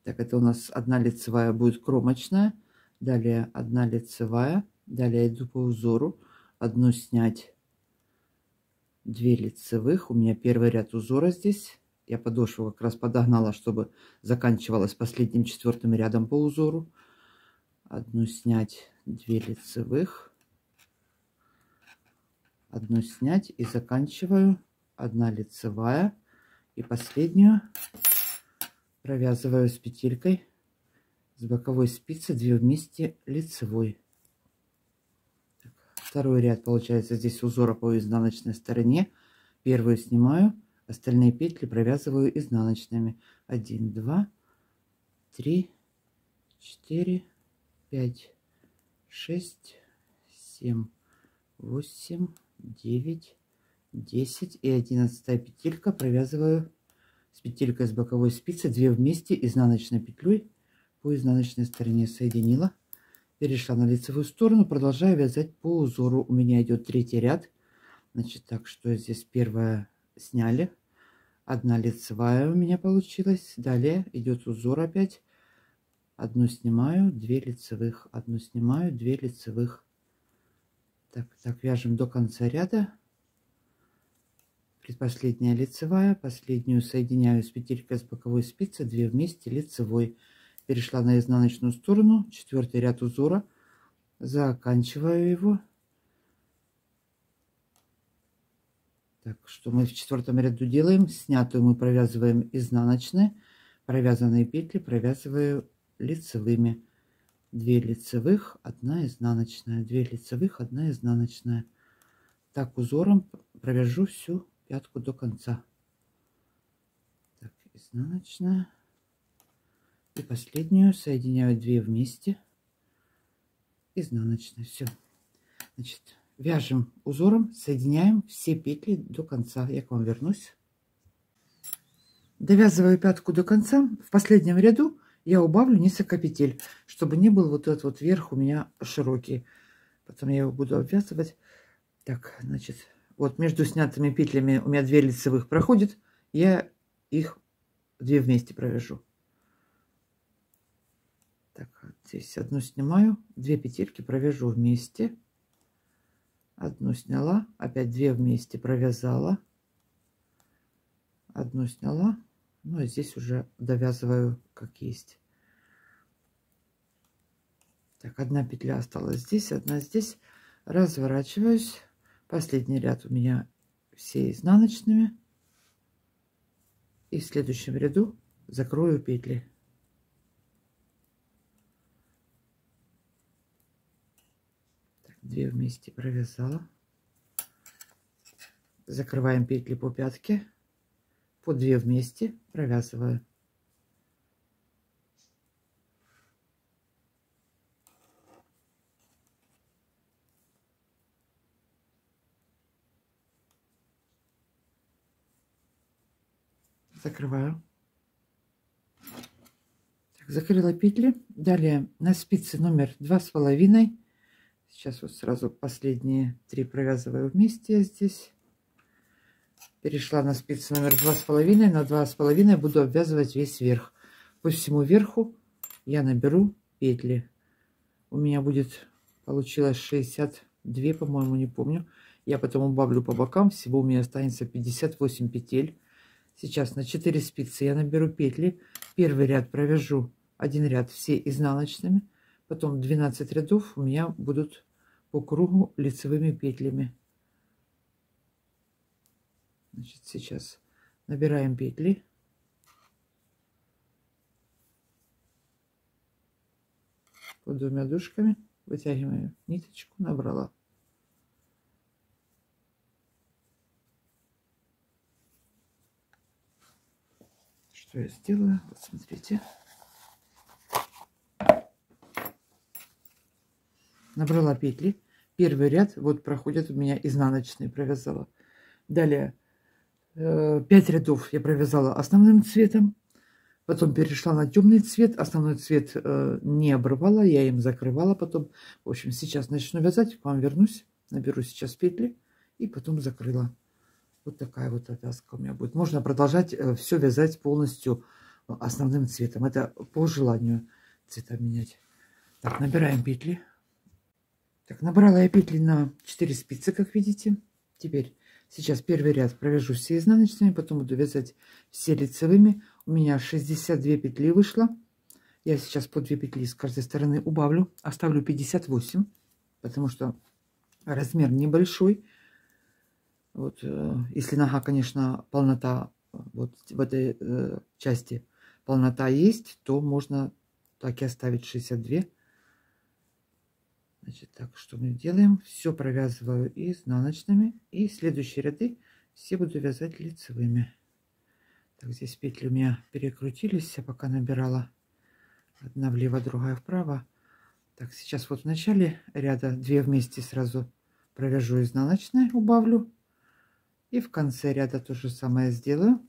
Так, это у нас 1 лицевая будет кромочная. Далее 1 лицевая. Далее иду по узору. Одну снять. 2 лицевых. У меня первый ряд узора здесь. Я подошву как раз подогнала, чтобы заканчивалась последним 4-м рядом по узору. Одну снять, 2 лицевых. Одну снять и заканчиваю. 1 лицевая. И последнюю провязываю с петелькой с боковой спицы 2 вместе лицевой. Второй ряд получается здесь узора по изнаночной стороне. Первую снимаю, остальные петли провязываю изнаночными. 1, 2, 3, 4, 5, 6, 7, 8, 9, 10 и 11 петелька провязываю с петелькой с боковой спицы 2 вместе изнаночной петлей по изнаночной стороне. Соединила. Перешла на лицевую сторону, продолжаю вязать по узору. У меня идет 3-й ряд. Значит, так, что здесь первая сняли. 1 лицевая у меня получилась. Далее идет узор опять. Одну снимаю, 2 лицевых. Одну снимаю, 2 лицевых. Так, вяжем до конца ряда. Предпоследняя лицевая. Последнюю соединяю с петелькой с боковой спицы 2 вместе лицевой. Перешла на изнаночную сторону, 4-й ряд узора, заканчиваю его. Так, что мы в 4-м ряду делаем? Снятую мы провязываем изнаночные, провязанные петли провязываю лицевыми. 2 лицевых, 1 изнаночная, 2 лицевых, 1 изнаночная. Так узором провяжу всю пятку до конца. Так, изнаночная. И последнюю соединяю 2 вместе изнаночной. Все. Значит, вяжем узором, соединяем все петли до конца. Я к вам вернусь. Довязываю пятку до конца. В последнем ряду я убавлю несколько петель, чтобы не был вот этот вот верх у меня широкий. Потом я его буду обвязывать. Так, значит, Вот между снятыми петлями у меня 2 лицевых проходит, я их 2 вместе провяжу. Так, вот здесь одну снимаю, 2 петельки провяжу вместе. Одну сняла, опять 2 вместе провязала. Одну сняла, ну и здесь уже довязываю как есть. Так, одна петля осталась здесь, одна здесь. Разворачиваюсь. Последний ряд у меня все изнаночными. И в следующем ряду закрою петли. Так, 2 вместе провязала. Закрываем петли по пятке. По 2 вместе провязываю. Закрываю. Так, закрыла петли. Далее на спице номер 2,5. Сейчас вот сразу последние 3 провязываю вместе здесь. Перешла на спицу номер 2,5. На 2,5 буду обвязывать весь верх. По всему верху я наберу петли. У меня будет, получилось 62, по-моему, не помню. Я потом убавлю по бокам. Всего у меня останется 58 петель. Сейчас на 4 спицы я наберу петли. Первый ряд провяжу 1 ряд все изнаночными. Потом 12 рядов у меня будут по кругу лицевыми петлями. Значит, сейчас набираем петли. Под 2 дужками вытягиваю ниточку, набрала. Что я сделаю? Вот смотрите. Набрала петли. Первый ряд вот проходит у меня изнаночный, провязала. Далее 5 рядов я провязала основным цветом. Потом перешла на темный цвет. Основной цвет не обрывала, я им закрывала потом. В общем, сейчас начну вязать, к вам вернусь. Наберу сейчас петли и потом закрыла. Вот такая вот обвязка у меня будет. Можно продолжать все вязать полностью основным цветом. Это по желанию цвета менять. Так, набираем петли. Так, набрала я петли на 4 спицы, как видите. Теперь сейчас первый ряд провяжу все изнаночными, потом буду вязать все лицевыми. У меня 62 петли вышло. Я сейчас по 2 петли с каждой стороны убавлю. Оставлю 58, потому что размер небольшой. Вот, если нога, конечно, полнота, вот в этой части полнота есть, то можно так и оставить 62. Значит, так, что мы делаем? Все провязываю изнаночными. И следующие ряды все буду вязать лицевыми. Так, здесь петли у меня перекрутились, я пока набирала. Одна влево, другая вправо. Так, сейчас вот в начале ряда 2 вместе сразу провяжу изнаночной, убавлю. И в конце ряда то же самое сделаю.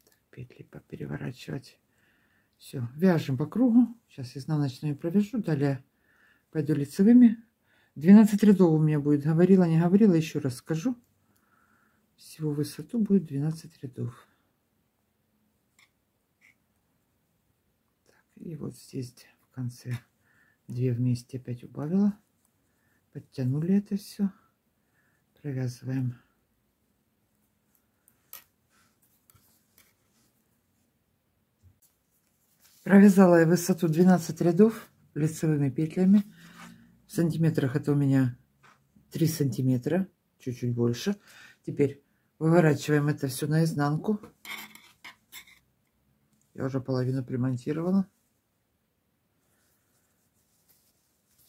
Так, петли попереворачивать. Все, вяжем по кругу. Сейчас изнаночную провяжу. Далее пойду лицевыми. 12 рядов у меня будет. Говорила, не говорила, еще раз скажу. Всего в высоту будет 12 рядов. Так, и вот здесь в конце 2 вместе опять убавила. Подтянули это все. Провязываем. Провязала я высоту 12 рядов лицевыми петлями. В сантиметрах это у меня 3 сантиметра, чуть-чуть больше. Теперь выворачиваем это все наизнанку. Я уже половину примонтировала.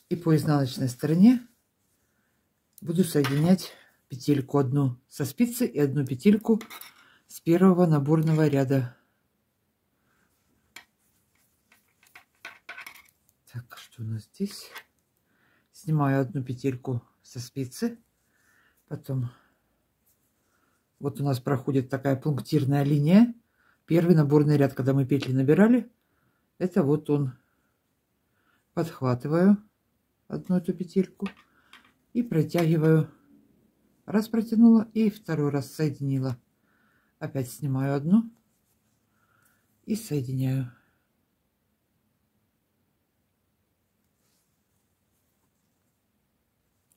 И по изнаночной стороне буду соединять петельку одну со спицы и одну петельку с первого наборного ряда. Так, что у нас здесь? Снимаю одну петельку со спицы. Потом вот у нас проходит такая пунктирная линия. Первый наборный ряд, когда мы петли набирали, это вот он. Подхватываю одну эту петельку и протягиваю. Раз протянула и второй раз соединила. Опять снимаю одну и соединяю.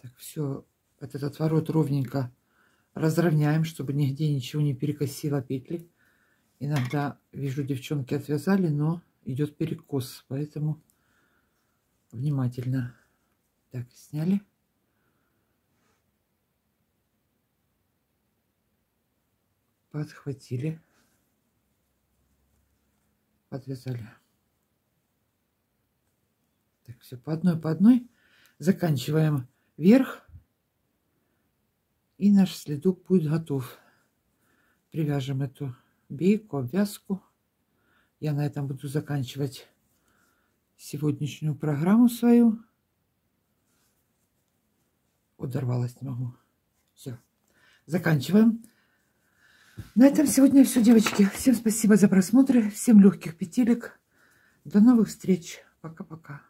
Так, все, этот отворот ровненько разровняем, чтобы нигде ничего не перекосило петли. Иногда, вижу, девчонки отвязали, но идет перекос, поэтому внимательно. Так, сняли. Подхватили. Подвязали. Так, все по одной. Заканчиваем верх. И наш следок будет готов. Привяжем эту бейку, обвязку. Я на этом буду заканчивать сегодняшнюю программу свою. Удорвалась, не могу. Все. Заканчиваем. На этом сегодня все, девочки. Всем спасибо за просмотр. Всем легких петелек. До новых встреч. Пока-пока.